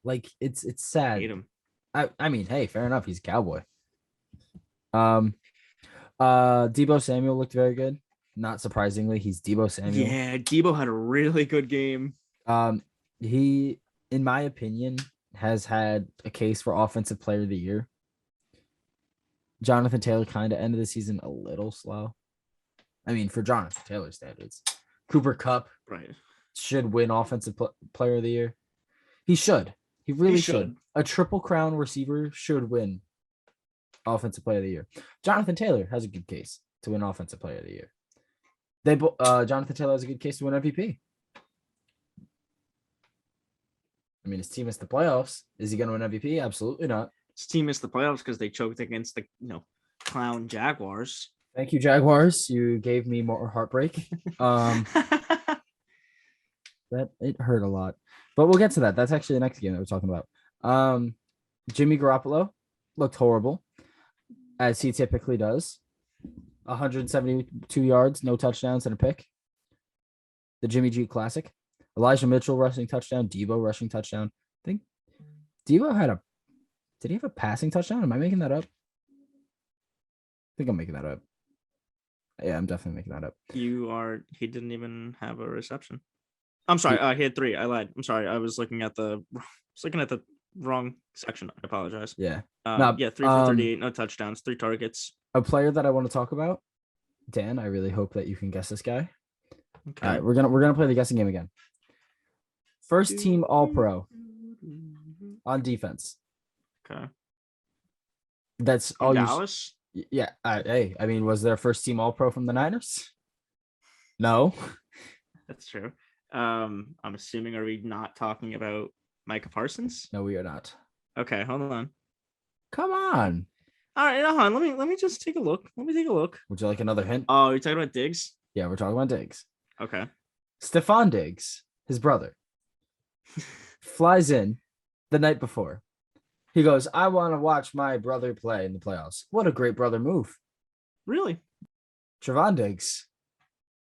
Like, it's sad. I hate him. I mean, hey, fair enough. He's a Cowboy. Debo Samuel looked very good. Not surprisingly, he's Debo Samuel. Yeah, Debo had a really good game. He, in my opinion, has had a case for Offensive Player of the Year. Jonathan Taylor kind of ended the season a little slow. I mean, for Jonathan Taylor standards. Cooper Kupp should win Offensive Player of the Year. He should. He really should. A Triple Crown receiver should win Offensive Player of the Year. Jonathan Taylor has a good case to win Offensive Player of the Year. Jonathan Taylor has a good case to win MVP. I mean, his team missed the playoffs. Is he going to win MVP? Absolutely not. His team missed the playoffs because they choked against the clown Jaguars. Thank you, Jaguars. You gave me more heartbreak. That it hurt a lot, but we'll get to that. That's actually the next game that we're talking about. Jimmy Garoppolo looked horrible, as he typically does. 172 yards, no touchdowns, and a pick. The Jimmy G Classic. Elijah Mitchell rushing touchdown. Debo rushing touchdown. I think Debo did he have a passing touchdown? Am I making that up? I think I'm making that up. Yeah, I'm definitely making that up. He didn't even have a reception. I'm sorry. He had 3. I lied. I'm sorry. I was looking at the wrong section. I apologize. Yeah. 3 for 38, no touchdowns, 3 targets. A player that I want to talk about, Dan. I really hope that you can guess this guy. Okay. All right, we're gonna play the guessing game again. First team All Pro. on defense. Okay. That's all Dallas? Yeah. Hey, I mean, was there first team All-Pro from the Niners? No. That's true. I'm assuming, are we not talking about Micah Parsons? No, we are not. Okay, hold on. Come on. All right, hold on. Let me just take a look. Let me take a look. Would you like another hint? Oh, you're talking about Diggs? Yeah, we're talking about Diggs. Okay. Stephon Diggs, his brother, flies in the night before. He goes, I want to watch my brother play in the playoffs. What a great brother move. Really? Trevon Diggs,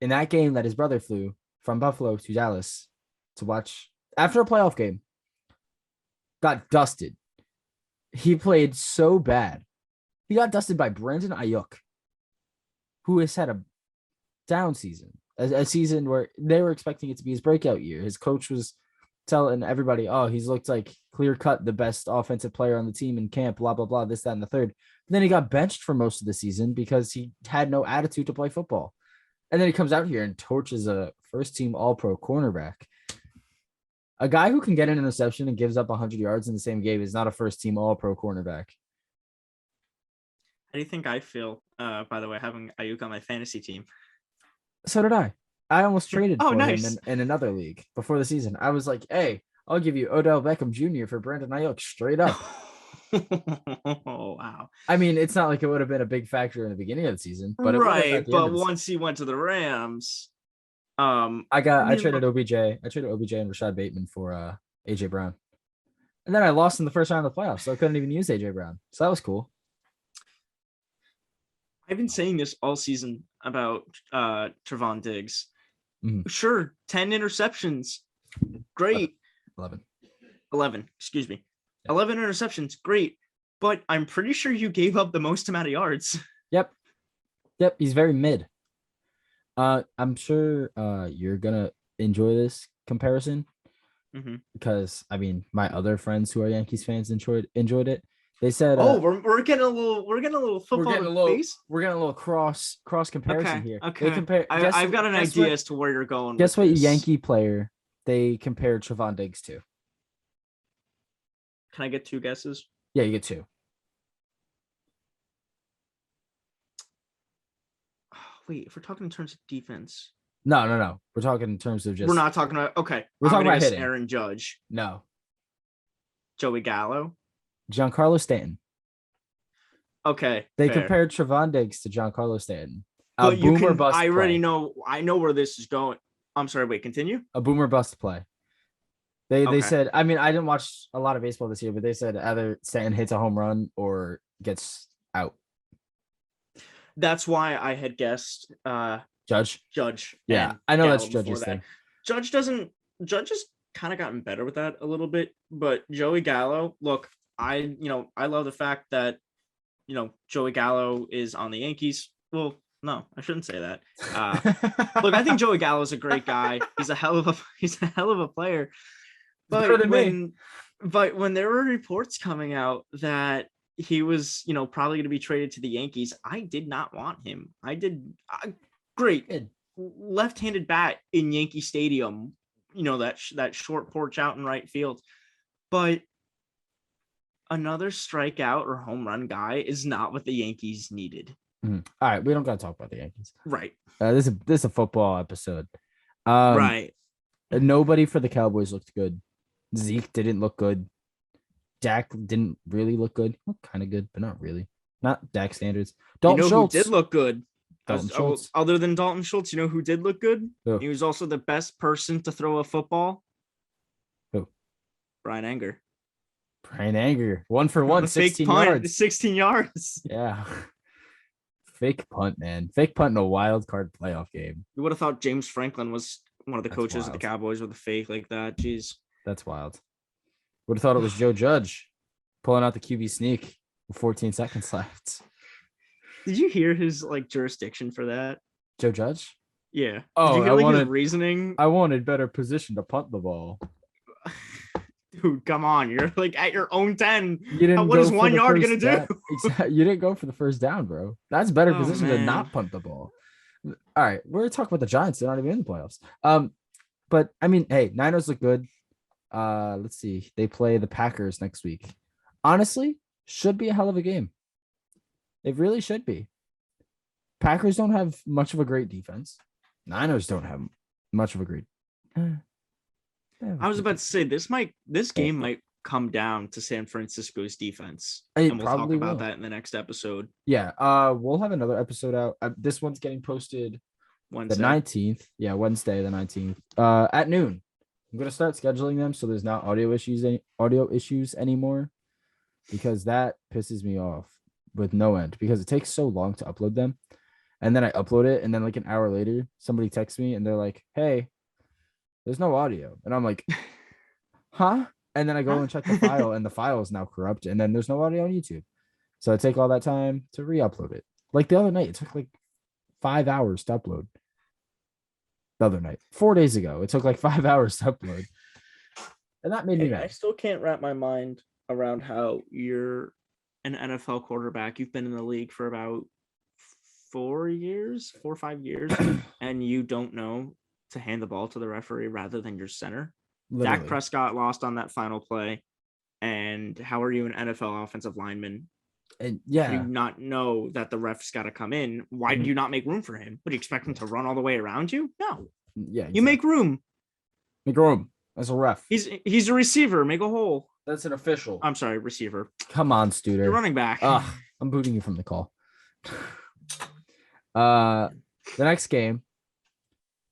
in that game that his brother flew from Buffalo to Dallas to watch after a playoff game, got dusted. He played so bad. He got dusted by Brandon Ayuk, who has had a down season, a season where they were expecting it to be his breakout year. His coach was telling everybody, oh, he's looked like clear-cut the best offensive player on the team in camp, blah, blah, blah, this, that, and the third. And then he got benched for most of the season because he had no attitude to play football. And then he comes out here and torches a first-team All-Pro cornerback. A guy who can get an interception and gives up 100 yards in the same game is not a first-team All-Pro cornerback. How do you think I feel, by the way, having Ayuk on my fantasy team? So did I. I almost traded for nice. him in another league before the season. I was like, hey, I'll give you Odell Beckham Jr. for Brandon Ayuk straight up. Oh, wow. I mean, it's not like it would have been a big factor in the beginning of the season, but but once he went to the Rams, I traded OBJ. I traded OBJ and Rashad Bateman for AJ Brown. And then I lost in the first round of the playoffs, so I couldn't even use AJ Brown. So that was cool. I've been saying this all season about Trevon Diggs. Mm-hmm. Sure, 10 interceptions. Great. 11. Excuse me. Yeah. 11 interceptions. Great. But I'm pretty sure you gave up the most amount of yards. Yep. He's very mid. I'm sure you're going to enjoy this comparison because, I mean, my other friends who are Yankees fans enjoyed it. They said, "Oh, we're getting a little football. We're getting a little cross comparison here. Okay. They compare. I've got an idea as to where you're going. Guess what Yankee player they compared Trevon Diggs to? Can I get two guesses? Yeah, you get two. Oh, wait, if we're talking in terms of defense. No. We're talking in terms of just. We're not talking about. Okay, we're talking about hitting. Aaron Judge. No. Joey Gallo. Giancarlo Stanton. Okay. They compared Trevon Diggs to Giancarlo Stanton. But you can. I already know. I know where this is going. I'm sorry. Wait. Continue. A boomer bust play. They said. I mean, I didn't watch a lot of baseball this year, but they said either Stanton hits a home run or gets out. That's why I had guessed. Judge. Yeah, I know Gallo that's Judge's thing. Judge has kind of gotten better with that a little bit, but Joey Gallo. Look, I love the fact that Joey Gallo is on the Yankees. Well, no, I shouldn't say that. Look, I think Joey Gallo is a great guy. He's a hell of a player. But when there were reports coming out that he was, probably going to be traded to the Yankees, I did not want him. Great left-handed bat in Yankee Stadium. That short porch out in right field, but another strikeout or home run guy is not what the Yankees needed. Mm-hmm. All right, we don't got to talk about the Yankees, right? This is a football episode, right? Nobody for the Cowboys looked good. Zeke didn't look good. Dak didn't really look good. Looked kind of good, but not really. Not Dak standards. Dalton Schultz who did look good. Schultz. Other than Dalton Schultz, you know who did look good? Who? He was also the best person to throw a football. Who? Brian Anger. 1 for 1, 16 yards. 16 yards. Yeah. Fake punt, man. Fake punt in a wild card playoff game. You would have thought James Franklin was one of the coaches of the Cowboys with a fake like that. Jeez. That's wild. Would have thought it was Joe Judge pulling out the QB sneak with 14 seconds left. Did you hear his jurisdiction for that? Joe Judge? Yeah. Oh, Did you hear, his reasoning? I wanted better position to punt the ball. Dude, come on. You're at your own 10. What is 1 yard going to do? Exactly. You didn't go for the first down, bro. That's better position to not punt the ball. All right. We're talking about the Giants. They're not even in the playoffs. But I mean, hey, Niners look good. Let's see. They play the Packers next week. Honestly, should be a hell of a game. It really should be. Packers don't have much of a great defense. Niners don't have much of a great. I was about to say this game might come down to San Francisco's defense, and we'll talk about that in the next episode. Yeah, we'll have another episode out. This one's getting posted Wednesday. The 19th. Yeah, Wednesday the 19th. At noon. I'm gonna start scheduling them so there's not audio issues anymore, because that pisses me off with no end, because it takes so long to upload them. And then I upload it, and then like an hour later, somebody texts me and they're like, "Hey, there's no audio." And I'm like, "Huh?" And then I go and check the file, and the file is now corrupt, and then there's no audio on YouTube. So I take all that time to re-upload it. Like the other night, it took like 5 hours to upload. The other night, 4 days ago, it took like 5 hours to upload. And that made me mad. I still can't wrap my mind around how you're an NFL quarterback. You've been in the league for about 4 or 5 years, and you don't know to hand the ball to the referee rather than your center. Literally. Dak Prescott lost on that final play. And how are you an NFL offensive lineman? And how do you not know that the ref's got to come in? Why do you not make room for him? Would you expect him to run all the way around you? No. Yeah, exactly. You make room. Make room. That's a ref. He's a receiver. Make a hole. That's an official. I'm sorry, receiver. Come on, Studer. You're running back. I'm booting you from the call. The next game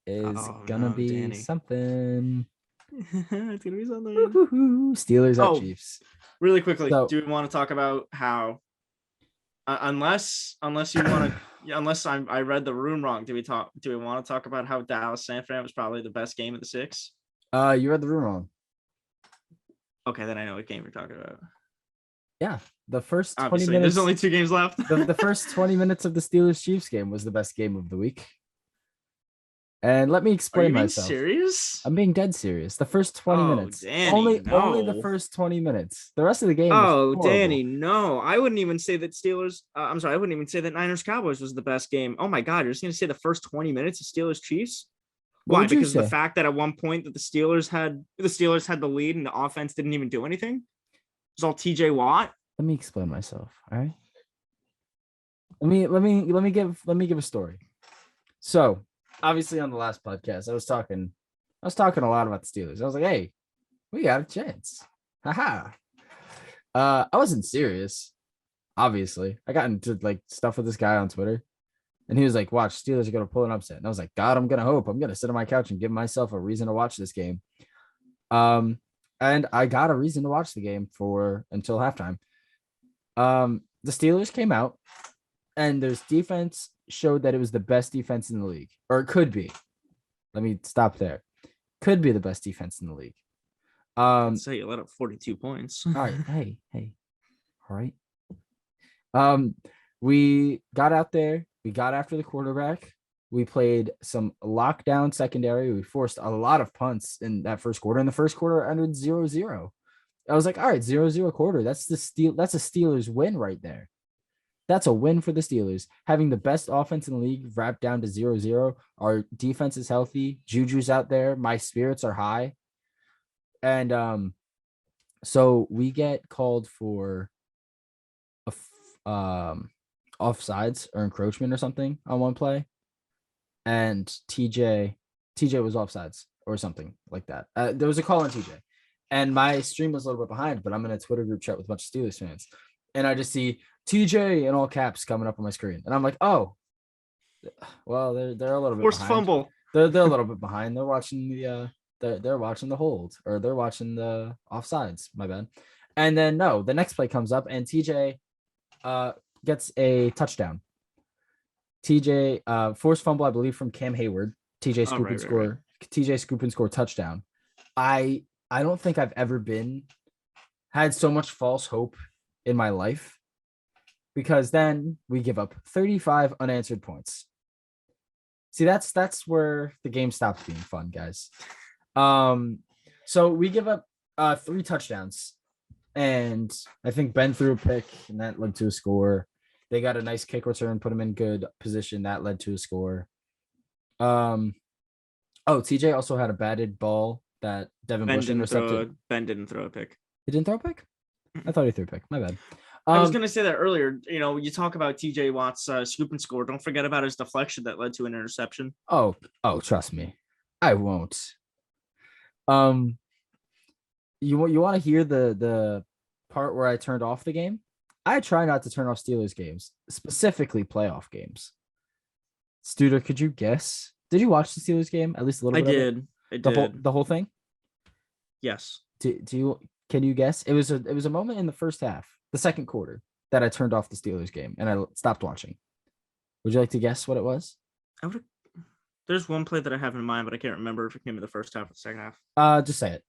is gonna be something. It's gonna be something. Steelers at Chiefs. Really quickly, do we want to talk about how? Unless you want to, unless I read the room wrong. Do we want to talk about how Dallas San Fran was probably the best game of the 6? You read the room wrong. Okay, then I know what game we're talking about. Yeah, the first 20 Obviously, minutes. There's only 2 games left. the first 20 minutes of the Steelers Chiefs game was the best game of the week. And let me explain myself. Are you being serious? I'm being dead serious. The first 20 minutes. Danny, only the first 20 minutes. The rest of the game. Danny, no. I wouldn't even say that Steelers. I'm sorry. I wouldn't even say that Niners Cowboys was the best game. Oh my God, you're just gonna say the first 20 minutes of Steelers Chiefs? Why? Because of the fact that at one point that the Steelers had the lead and the offense didn't even do anything. It was all TJ Watt. Let me explain myself. All right. Let me give a story. So obviously on the last podcast, I was talking a lot about the Steelers. I was like, hey, we got a chance. Haha. I wasn't serious. Obviously, I got into like stuff with this guy on Twitter, and he was like, watch, Steelers are going to pull an upset. And I was like, God, I'm going to hope. I'm going to sit on my couch and give myself a reason to watch this game. And I got a reason to watch the game until halftime. The Steelers came out, and their defense showed that it was the best defense in the league, or it could be. Let me stop there. Could be the best defense in the league. I'd say you let up 42 points. All right. Hey. All right. We got out there. We got after the quarterback. We played some lockdown secondary. We forced a lot of punts in that first quarter. In the first quarter, ended 0-0. I was like, all right, 0-0 quarter. That's a Steelers win right there. That's a win for the Steelers. Having the best offense in the league wrapped down to 0-0. Our defense is healthy. Juju's out there. My spirits are high. And so we get called for offsides or encroachment or something on one play. And TJ was offsides or something like that. There was a call on TJ. And my stream was a little bit behind, but I'm in a Twitter group chat with a bunch of Steelers fans. And I just see TJ in all caps coming up on my screen. And I'm like, oh, well, they're a little bit forced behind. Fumble. They're a little bit behind. They're watching they're watching the hold, or they're watching the offsides. My bad. And then the next play comes up and TJ gets a touchdown. TJ forced fumble, I believe, from Cam Hayward. TJ scoop and score. Right. TJ scoop and score touchdown. I don't think I've ever had so much false hope in my life, because then we give up 35 unanswered points. See, that's where the game stops being fun, guys. So we give up 3 touchdowns, and I think Ben threw a pick, and that led to a score. They got a nice kick return, put him in good position, that led to a score. TJ also had a batted ball that Devin Bush intercepted. Ben didn't throw a pick. He didn't throw a pick? I thought he threw a pick. My bad. I was gonna say that earlier. You talk about TJ Watt's scoop and score. Don't forget about his deflection that led to an interception. Oh, trust me, I won't. You want to hear the part where I turned off the game? I try not to turn off Steelers games, specifically playoff games. Studer, could you guess? Did you watch the Steelers game at least a little bit? I did. The whole thing. Yes. Can you guess? It was a moment in the first half, the second quarter, that I turned off the Steelers game and I stopped watching. Would you like to guess what it was? There's one play that I have in mind, but I can't remember if it came in the first half or the second half. Just say it.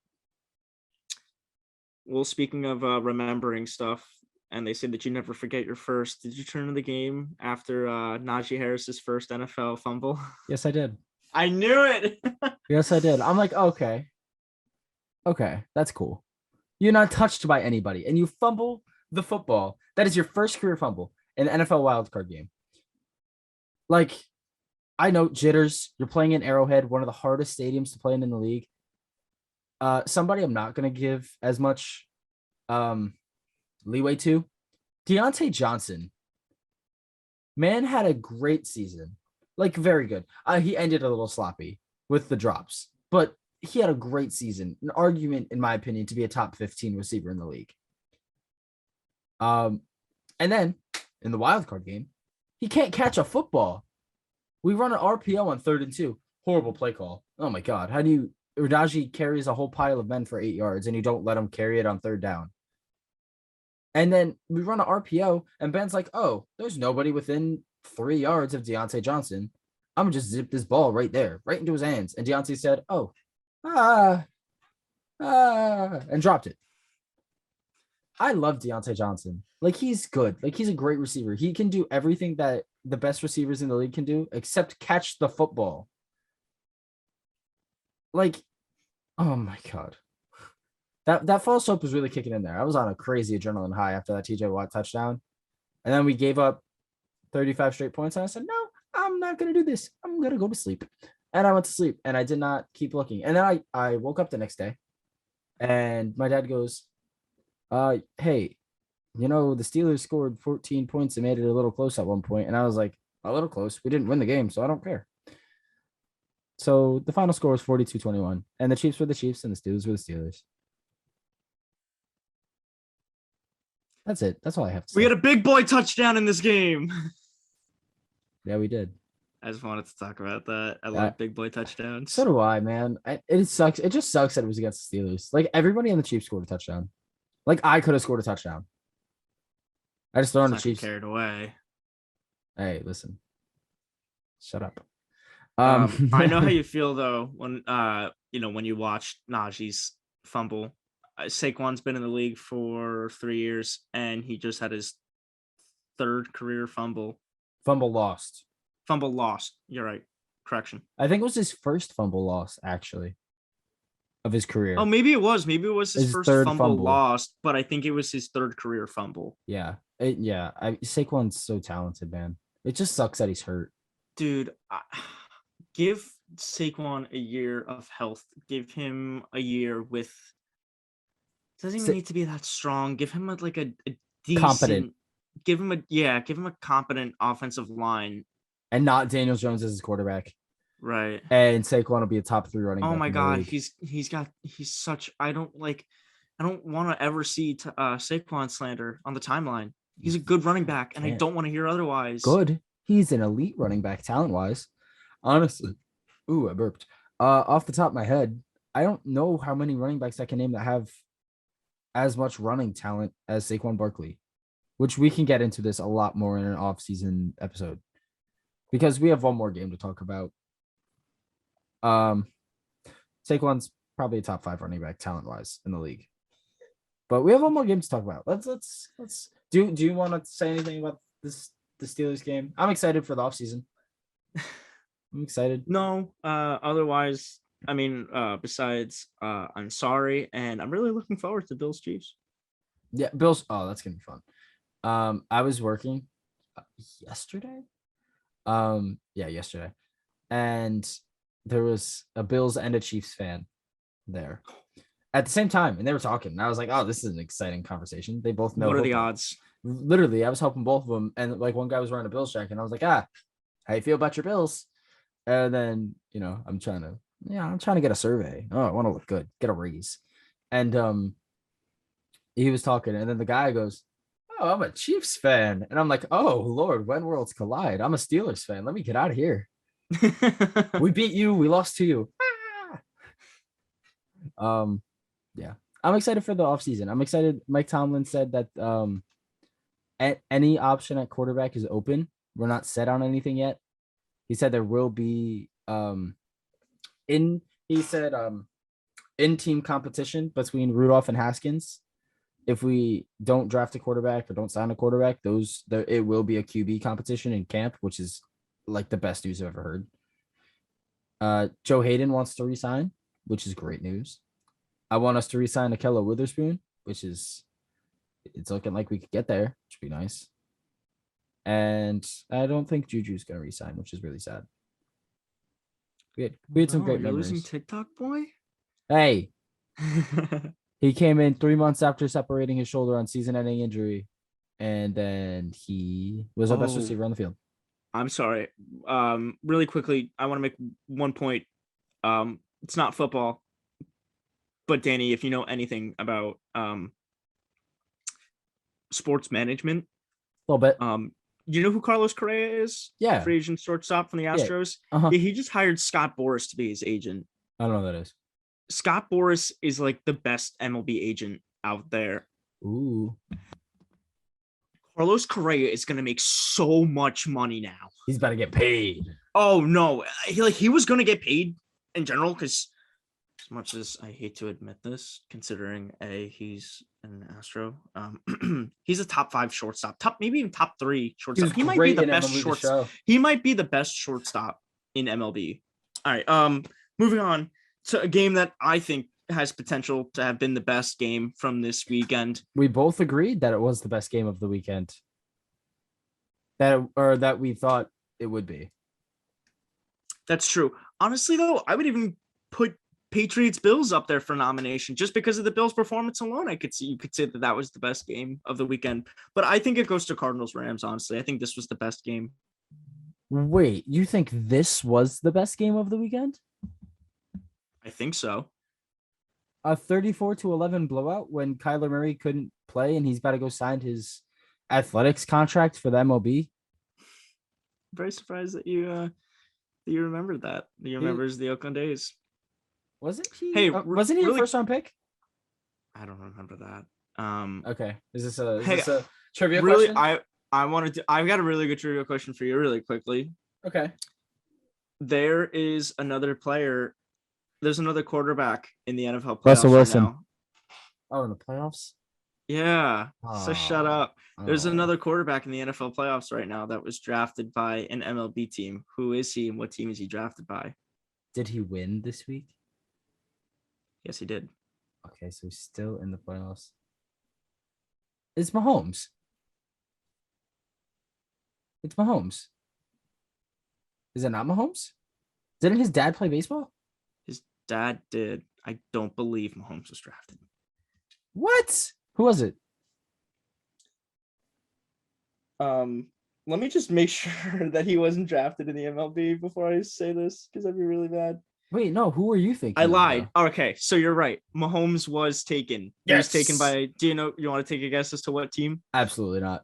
Well, speaking of remembering stuff, and they say that you never forget your first. Did you turn to the game after Najee Harris's first NFL fumble? Yes, I did. I knew it. Yes, I did. I'm like, okay, that's cool. You're not touched by anybody, and you fumble the football. That is your first career fumble in the NFL wildcard game. Like, I know jitters. You're playing in Arrowhead, one of the hardest stadiums to play in the league. Somebody I'm not going to give as much leeway to, Deontay Johnson. Man had a great season, like very good. He ended a little sloppy with the drops, but he had a great season. An argument, in my opinion, to be a top 15 receiver in the league. And then in the wild card game, he can't catch a football. We run an RPO on 3rd and 2. Horrible play call. Oh my God. How do you, Najee carries a whole pile of men for 8 yards and you don't let him carry it on 3rd down. And then we run an RPO and Ben's like, oh, there's nobody within 3 yards of Deontay Johnson. I'm gonna just zip this ball right there, right into his hands. And Deontay said, and dropped it. I love Deontay Johnson. Like, he's good. Like, he's a great receiver. He can do everything that the best receivers in the league can do, except catch the football. Like, oh my God. That false hope was really kicking in there. I was on a crazy adrenaline high after that TJ Watt touchdown. And then we gave up 35 straight points. And I said, no, I'm not going to do this. I'm going to go to sleep. And I went to sleep and I did not keep looking. And then I woke up the next day and my dad goes, hey, the Steelers scored 14 points and made it a little close at one point. And I was like, a little close. We didn't win the game, so I don't care. So the final score was 42-21. And the Chiefs were the Chiefs and the Steelers were the Steelers. That's it. That's all I have to say. We had a big boy touchdown in this game. Yeah, we did. I just wanted to talk about that. I love big boy touchdowns. So do I, man. It sucks. It just sucks that it was against the Steelers. Like, everybody on the Chiefs scored a touchdown. Like, I could have scored a touchdown. I just thrown the Chiefs. Carried away. Hey, listen. Shut up. I know how you feel though when when you watch Najee's fumble. Saquon's been in the league for 3 years, and he just had his 3rd career fumble. Fumble lost. You're right. Correction. I think it was his first fumble loss, actually, of his career. Oh, maybe it was. Maybe it was his first fumble lost, but I think it was his 3rd career fumble. Yeah. Saquon's so talented, man. It just sucks that he's hurt. Dude, give Saquon a year of health. Give him a year with... Doesn't even need to be that strong. Give him a decent... Competent. Give him a competent offensive line. And not Daniel Jones as his quarterback. Right. And Saquon will be a top 3 running back. Oh my God, he's such... I don't want to ever see Saquon slander on the timeline. He's a good running back, and I don't want to hear otherwise. Good. He's an elite running back talent-wise. Honestly. Ooh, I burped. Off the top of my head, I don't know how many running backs I can name that have as much running talent as Saquon Barkley, which we can get into this a lot more in an off-season episode because we have one more game to talk about. Saquon's probably a top 5 running back talent-wise in the league, but we have one more game to talk about. Let's do you want to say anything about the Steelers game? I'm excited for the offseason. I'm excited. No, otherwise, I mean, besides, I'm sorry, and I'm really looking forward to Bills Chiefs. Yeah, Bills. Oh, that's gonna be fun. I was working yesterday. Yesterday, and there was a Bills and a Chiefs fan there at the same time, and they were talking. And I was like, "Oh, this is an exciting conversation." They both know. What are the odds? Literally, I was helping both of them, and like one guy was wearing a Bills jacket, and I was like, "How you feel about your Bills?" And then I'm trying to get a survey. Oh, I want to look good, get a raise, and he was talking, and then the guy goes, "Oh, I'm a Chiefs fan," and I'm like, "Oh Lord, when worlds collide? I'm a Steelers fan. Let me get out of here. We beat you. We lost to you." Yeah, I'm excited for the offseason. I'm excited. Mike Tomlin said that any option at quarterback is open. We're not set on anything yet. He said there will be in team competition between Rudolph and Haskins. If we don't draft a quarterback or don't sign a quarterback, it will be a QB competition in camp, which is like the best news I've ever heard. Joe Hayden wants to resign, which is great news. I want us to resign Ahkello Witherspoon, it's looking like we could get there, which would be nice. And I don't think Juju's going to resign, which is really sad. We had some great memories. Losing TikTok boy? Hey. He came in 3 months after separating his shoulder on season-ending injury, and then he was our best receiver on the field. I'm sorry. Really quickly, I want to make one point. It's not football, but Danny, if you know anything about sports management, a little bit. You know who Carlos Correa is? Yeah, free agent shortstop from the Astros. Yeah. Yeah, he just hired Scott Boras to be his agent. I don't know who that is. Scott Boras is like the best MLB agent out there. Ooh. Carlos Correa is going to make so much money now. He's about to get paid. Oh, no. He was going to get paid in general because as much as I hate to admit this, considering he's an Astro, he's a top 5 shortstop, maybe even top 3 shortstop. He might be the best shortstop. He might be the best shortstop in MLB. All right. Moving on to a game that I think has potential to have been the best game from this weekend. We both agreed that it was the best game of the weekend. That we thought it would be. That's true. Honestly, though, I would even put Patriots Bills up there for nomination just because of the Bills' performance alone. You could say that was the best game of the weekend, but I think it goes to Cardinals Rams. Honestly, I think this was the best game. Wait, you think this was the best game of the weekend? I think so. A 34-11 blowout when Kyler Murray couldn't play and he's about to go sign his athletics contract for the MLB. Very surprised that you remembered that. He remembers the Oakland A's. Wasn't he? Hey, wasn't he a first round pick? I don't remember that. Okay. Is this a trivia question? I've got a really good trivia question for you really quickly. Okay. There is another player. There's another quarterback in the NFL playoffs Russell Wilson. right now. Oh, in the playoffs? Yeah. So shut up. There's Oh. another quarterback in the NFL playoffs right now that was drafted by an MLB team. Who is he and what team is he drafted by? Did he win this week? Yes, he did. Okay, so he's still in the playoffs. It's Mahomes. It's Mahomes. Is it not Mahomes? Didn't his dad play baseball? His dad did. I don't believe Mahomes was drafted. What? Who was it? Let me just make sure that he wasn't drafted in the MLB before I say this, because that'd be really bad. Wait, no. Who were you thinking? I lied. Okay, so you're right. Mahomes was taken. Yes. He was taken by. Do you want to take a guess as to what team? Absolutely not.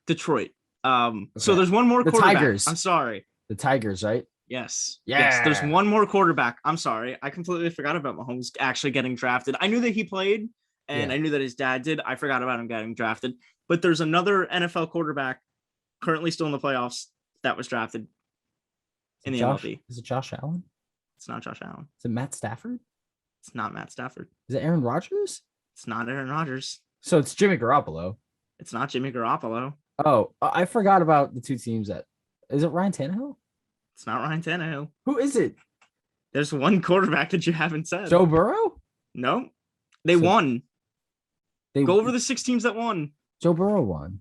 Detroit. Okay. So there's one more quarterback. The Tigers. I'm sorry. The Tigers, right? Yes. Yeah. Yes. There's one more quarterback. I'm sorry. I completely forgot about Mahomes actually getting drafted. I knew that he played, and I knew that his dad did. I forgot about him getting drafted. But there's another NFL quarterback currently still in the playoffs that was drafted in the MLB. Is it Josh Allen? It's not Josh Allen. Is it Matt Stafford? It's not Matt Stafford. Is it Aaron Rodgers? It's not Aaron Rodgers. So it's Jimmy Garoppolo. It's not Jimmy Garoppolo. Oh, I forgot about the two teams that. Is it Ryan Tannehill? It's not Ryan Tannehill. Who is it? There's one quarterback that you haven't said. Joe Burrow? No. They won. They go over the 6 teams that won. Joe Burrow won.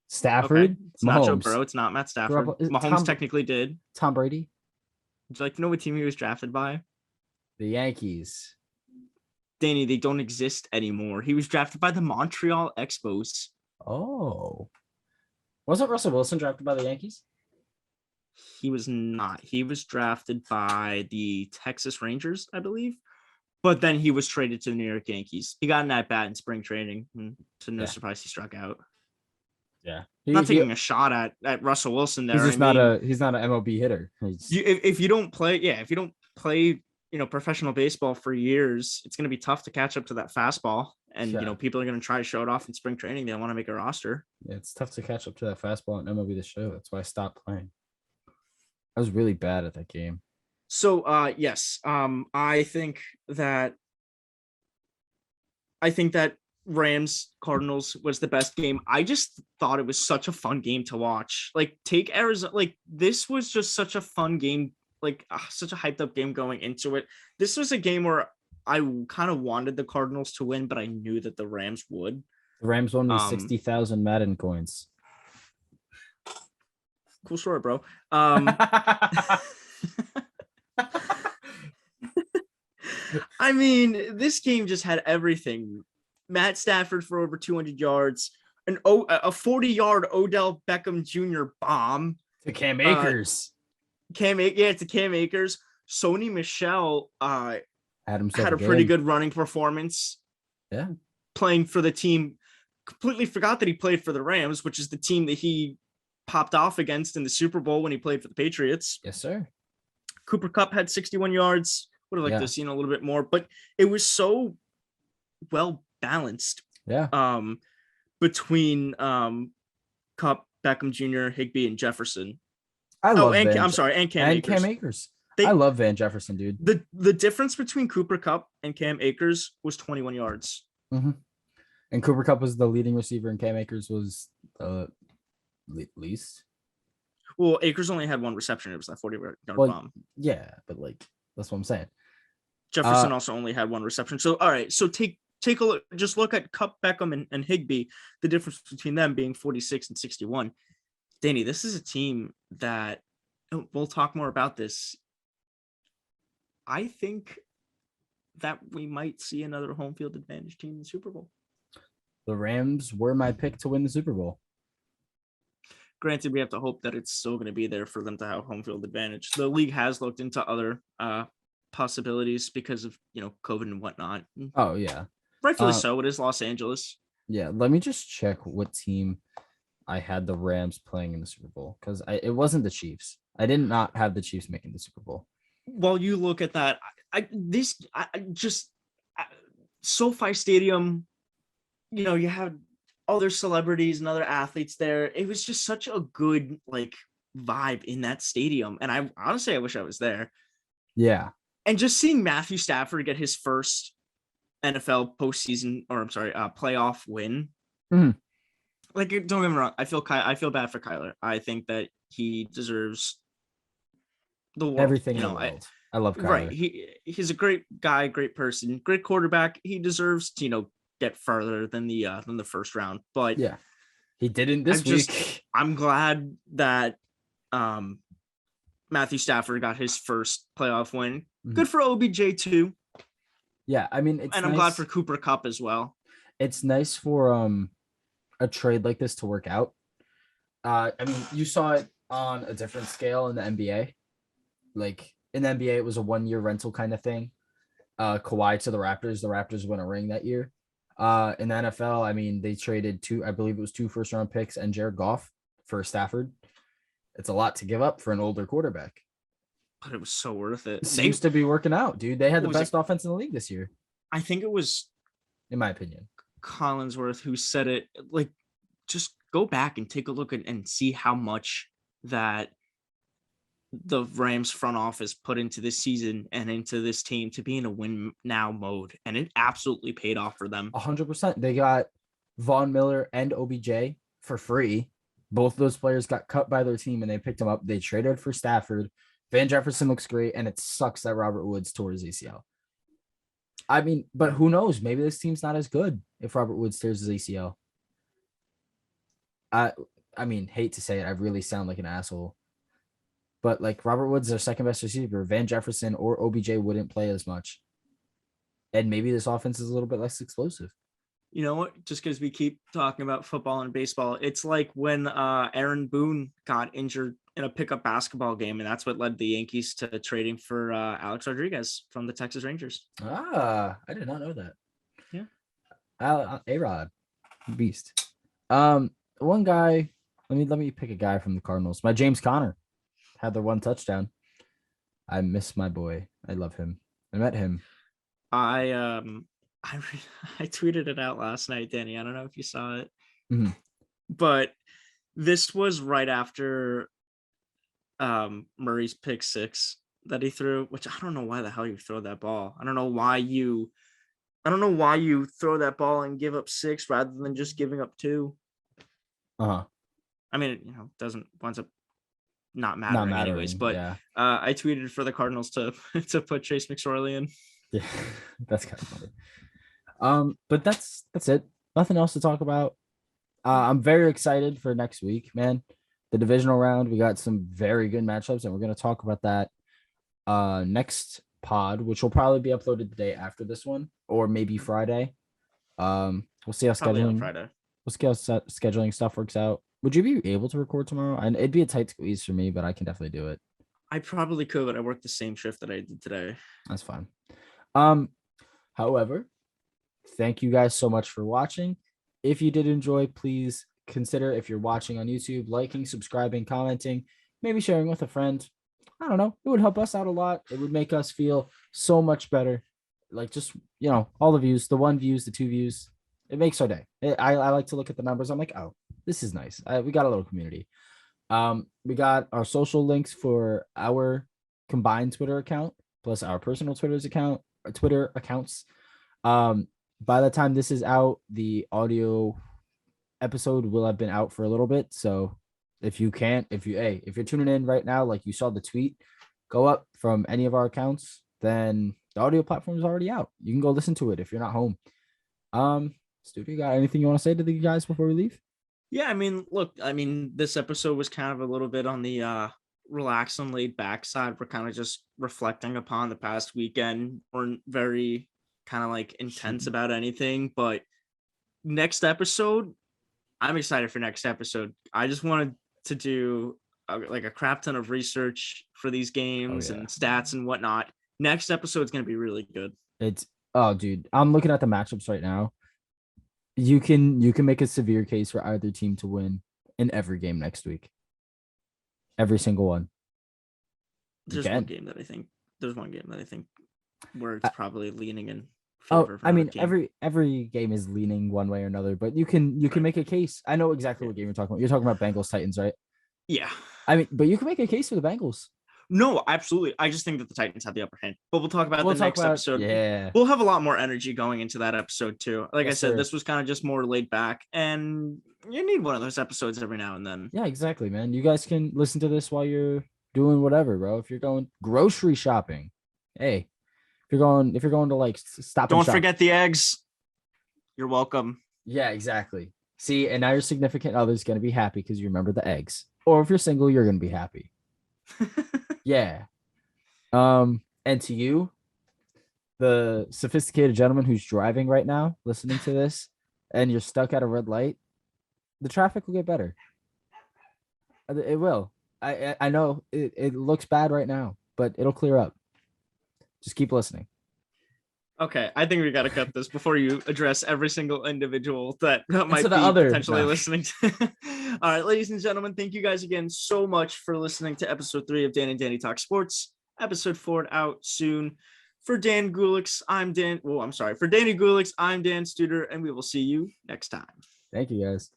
Stafford? Okay. It's not Joe Burrow. It's not Matt Stafford. Mahomes technically did. Tom Brady? Would you like to know what team he was drafted by? The Yankees. Danny, they don't exist anymore. He was drafted by the Montreal Expos. Oh. Wasn't Russell Wilson drafted by the Yankees? He was not. He was drafted by the Texas Rangers, I believe. But then he was traded to the New York Yankees. He got an at-bat in spring training. And to no surprise, he struck out. Yeah. Not taking a shot at Russell Wilson there. He's just not an MLB hitter. If you don't play, professional baseball for years, it's going to be tough to catch up to that fastball. And, people are going to try to show it off in spring training. They want to make a roster. Yeah, it's tough to catch up to that fastball in MLB The Show. That's why I stopped playing. I was really bad at that game. So, yes, I think that Rams Cardinals was the best game. I just thought it was such a fun game to watch. Like, take Arizona. Like, this was just such a fun game. Like, such a hyped up game going into it. This was a game where I kind of wanted the Cardinals to win, but I knew that the Rams would. The Rams won me 60,000 Madden coins. Cool story, bro. I mean, this game just had everything. Matt Stafford for over 200 yards, a 40-yard Odell Beckham Jr. bomb to Cam Akers. To Cam Akers. Sony Michel had a pretty good running performance. Yeah, playing for the team. Completely forgot that he played for the Rams, which is the team that he popped off against in the Super Bowl when he played for the Patriots. Yes, sir. Cooper Kupp had 61 yards. Would have liked to have seen a little bit more, but it was so well balanced. Yeah. Between Kupp, Beckham Jr., Higbee, and Jefferson. And Cam Akers. I love Van Jefferson, dude. The difference between Cooper Kupp and Cam Akers was 21 yards. Mm-hmm. And Cooper Kupp was the leading receiver, and Cam Akers was least. Well, Akers only had one reception. It was that 40-yard bomb. Yeah, but that's what I'm saying. Jefferson also only had one reception. So, all right. So take a look. Just look at Kupp, Beckham, and Higbee. The difference between them being 46 and 61. Danny, this is a team that we'll talk more about this. I think that we might see another home field advantage team in the Super Bowl. The Rams were my pick to win the Super Bowl. Granted, we have to hope that it's still going to be there for them to have home field advantage. The league has looked into other possibilities because of COVID and whatnot. Oh yeah, rightfully so. It is Los Angeles. Yeah, let me just check what team I had the Rams playing in the Super Bowl, because it wasn't the Chiefs. I did not have the Chiefs making the Super Bowl. While you look at that, SoFi Stadium. You had other celebrities and other athletes there. It was just such a good vibe in that stadium, and I honestly wish I was there. Yeah. And just seeing Matthew Stafford get his first NFL postseason, playoff win. Mm-hmm. Don't get me wrong. I feel bad for Kyler. I think that he deserves the world. Everything in the world. I love Kyler. Right. He's a great guy, great person, great quarterback. He deserves to, get further than the first round. But yeah, he didn't this week. I'm glad that Matthew Stafford got his first playoff win. Mm-hmm. Good for OBJ too. Yeah, I mean, I'm glad for Cooper Kupp as well. It's nice for a trade like this to work out. I mean, you saw it on a different scale in the NBA. Like in the NBA, it was a 1-year rental kind of thing. Kawhi to the Raptors. The Raptors won a ring that year. In the NFL, I mean, they traded 2 first-round picks and Jared Goff for Stafford. It's a lot to give up for an older quarterback. But it was so worth it. It seems to be working out, dude. They had the best offense in the league this year. I think it was, in my opinion, Collinsworth who said it. Just go back and take a look and see how much that the Rams front office put into this season and into this team to be in a win now mode. And it absolutely paid off for them. 100%. They got Von Miller and OBJ for free. Both of those players got cut by their team and they picked them up. They traded for Stafford. Van Jefferson looks great. And it sucks that Robert Woods tore his ACL. I mean, but who knows? Maybe this team's not as good if Robert Woods tears his ACL. I mean, hate to say it. I really sound like an asshole. But Robert Woods is their second best receiver. Van Jefferson or OBJ wouldn't play as much. And maybe this offense is a little bit less explosive. You know what? Just because we keep talking about football and baseball, it's like when Aaron Boone got injured in a pickup basketball game, and that's what led the Yankees to trading for Alex Rodriguez from the Texas Rangers. I did not know that. Yeah. A-Rod, beast. One guy. Let me pick a guy from the Cardinals. My James Conner had the one touchdown. I miss my boy. I love him. I met him. I tweeted it out last night, Danny. I don't know if you saw it, but this was right after Murray's pick 6 that he threw, which I don't know why the hell you throw that ball. I don't know why you throw that ball and give up 6 rather than just giving up 2. I mean, doesn't winds up not mattering anyways. But yeah. I tweeted for the Cardinals to put Chase McSorley in. Yeah, that's kind of funny. But that's it. Nothing else to talk about. I'm very excited for next week, man. The divisional round, we got some very good matchups, and we're going to talk about that next pod, which will probably be uploaded the day after this one, or maybe Friday. We'll see how scheduling. We'll see how scheduling stuff works out. Would you be able to record tomorrow? And it'd be a tight squeeze for me, but I can definitely do it. I probably could, but I work the same shift that I did today. That's fine. However, thank you guys so much for watching. If you did enjoy, please consider, if you're watching on YouTube, liking, subscribing, commenting, maybe sharing with a friend. I don't know. It would help us out a lot. It would make us feel so much better. Like, just, all the views, the 1 views, the 2 views. It makes our day. I like to look at the numbers. I'm like, oh, this is nice. We got a little community. We got our social links for our combined Twitter account plus our personal Twitter accounts. By the time this is out, the audio episode will have been out for a little bit. So if you're tuning in right now, like you saw the tweet go up from any of our accounts, then the audio platform is already out. You can go listen to it if you're not home. Studio, you got anything you want to say to the guys before we leave? Yeah, this episode was kind of a little bit on the relaxed and laid back side. We're kind of just reflecting upon the past weekend. We're very kind of like intense about anything, but next episode, I'm excited for next episode. I just wanted to do a crap ton of research for these games and stats and whatnot. Next episode's going to be really good. Dude, I'm looking at the matchups right now. You can make a severe case for either team to win in every game next week. Every single one. There's one game that I think where it's probably leaning in favor. Every game is leaning one way or another, but you can make a case. I know exactly what game you're talking about. You're talking about Bengals Titans, right? Yeah. But you can make a case for the Bengals. No, absolutely. I just think that the Titans have the upper hand. But we'll talk about next episode. Yeah. We'll have a lot more energy going into that episode too. Like I said, this was kind of just more laid back, and you need one of those episodes every now and then. Yeah, exactly, man. You guys can listen to this while you're doing whatever, bro. If you're going grocery shopping, hey. If you're going to like stop. Don't forget the eggs. You're welcome. Yeah, exactly. See, and now your significant other's gonna be happy because you remember the eggs. Or if you're single, you're gonna be happy. Yeah. And to you, the sophisticated gentleman who's driving right now, listening to this, and you're stuck at a red light, the traffic will get better. It will. I know it looks bad right now, but it'll clear up. Just keep listening. Okay, I think we got to cut this before you address every single individual that might be potentially listening to. All right, ladies and gentlemen, thank you guys again so much for listening to episode 3 of Dan and Danny Talk Sports. Episode 4 out soon. For Dan Gulix, For Danny Gulix, I'm Dan Studer, and we will see you next time. Thank you, guys.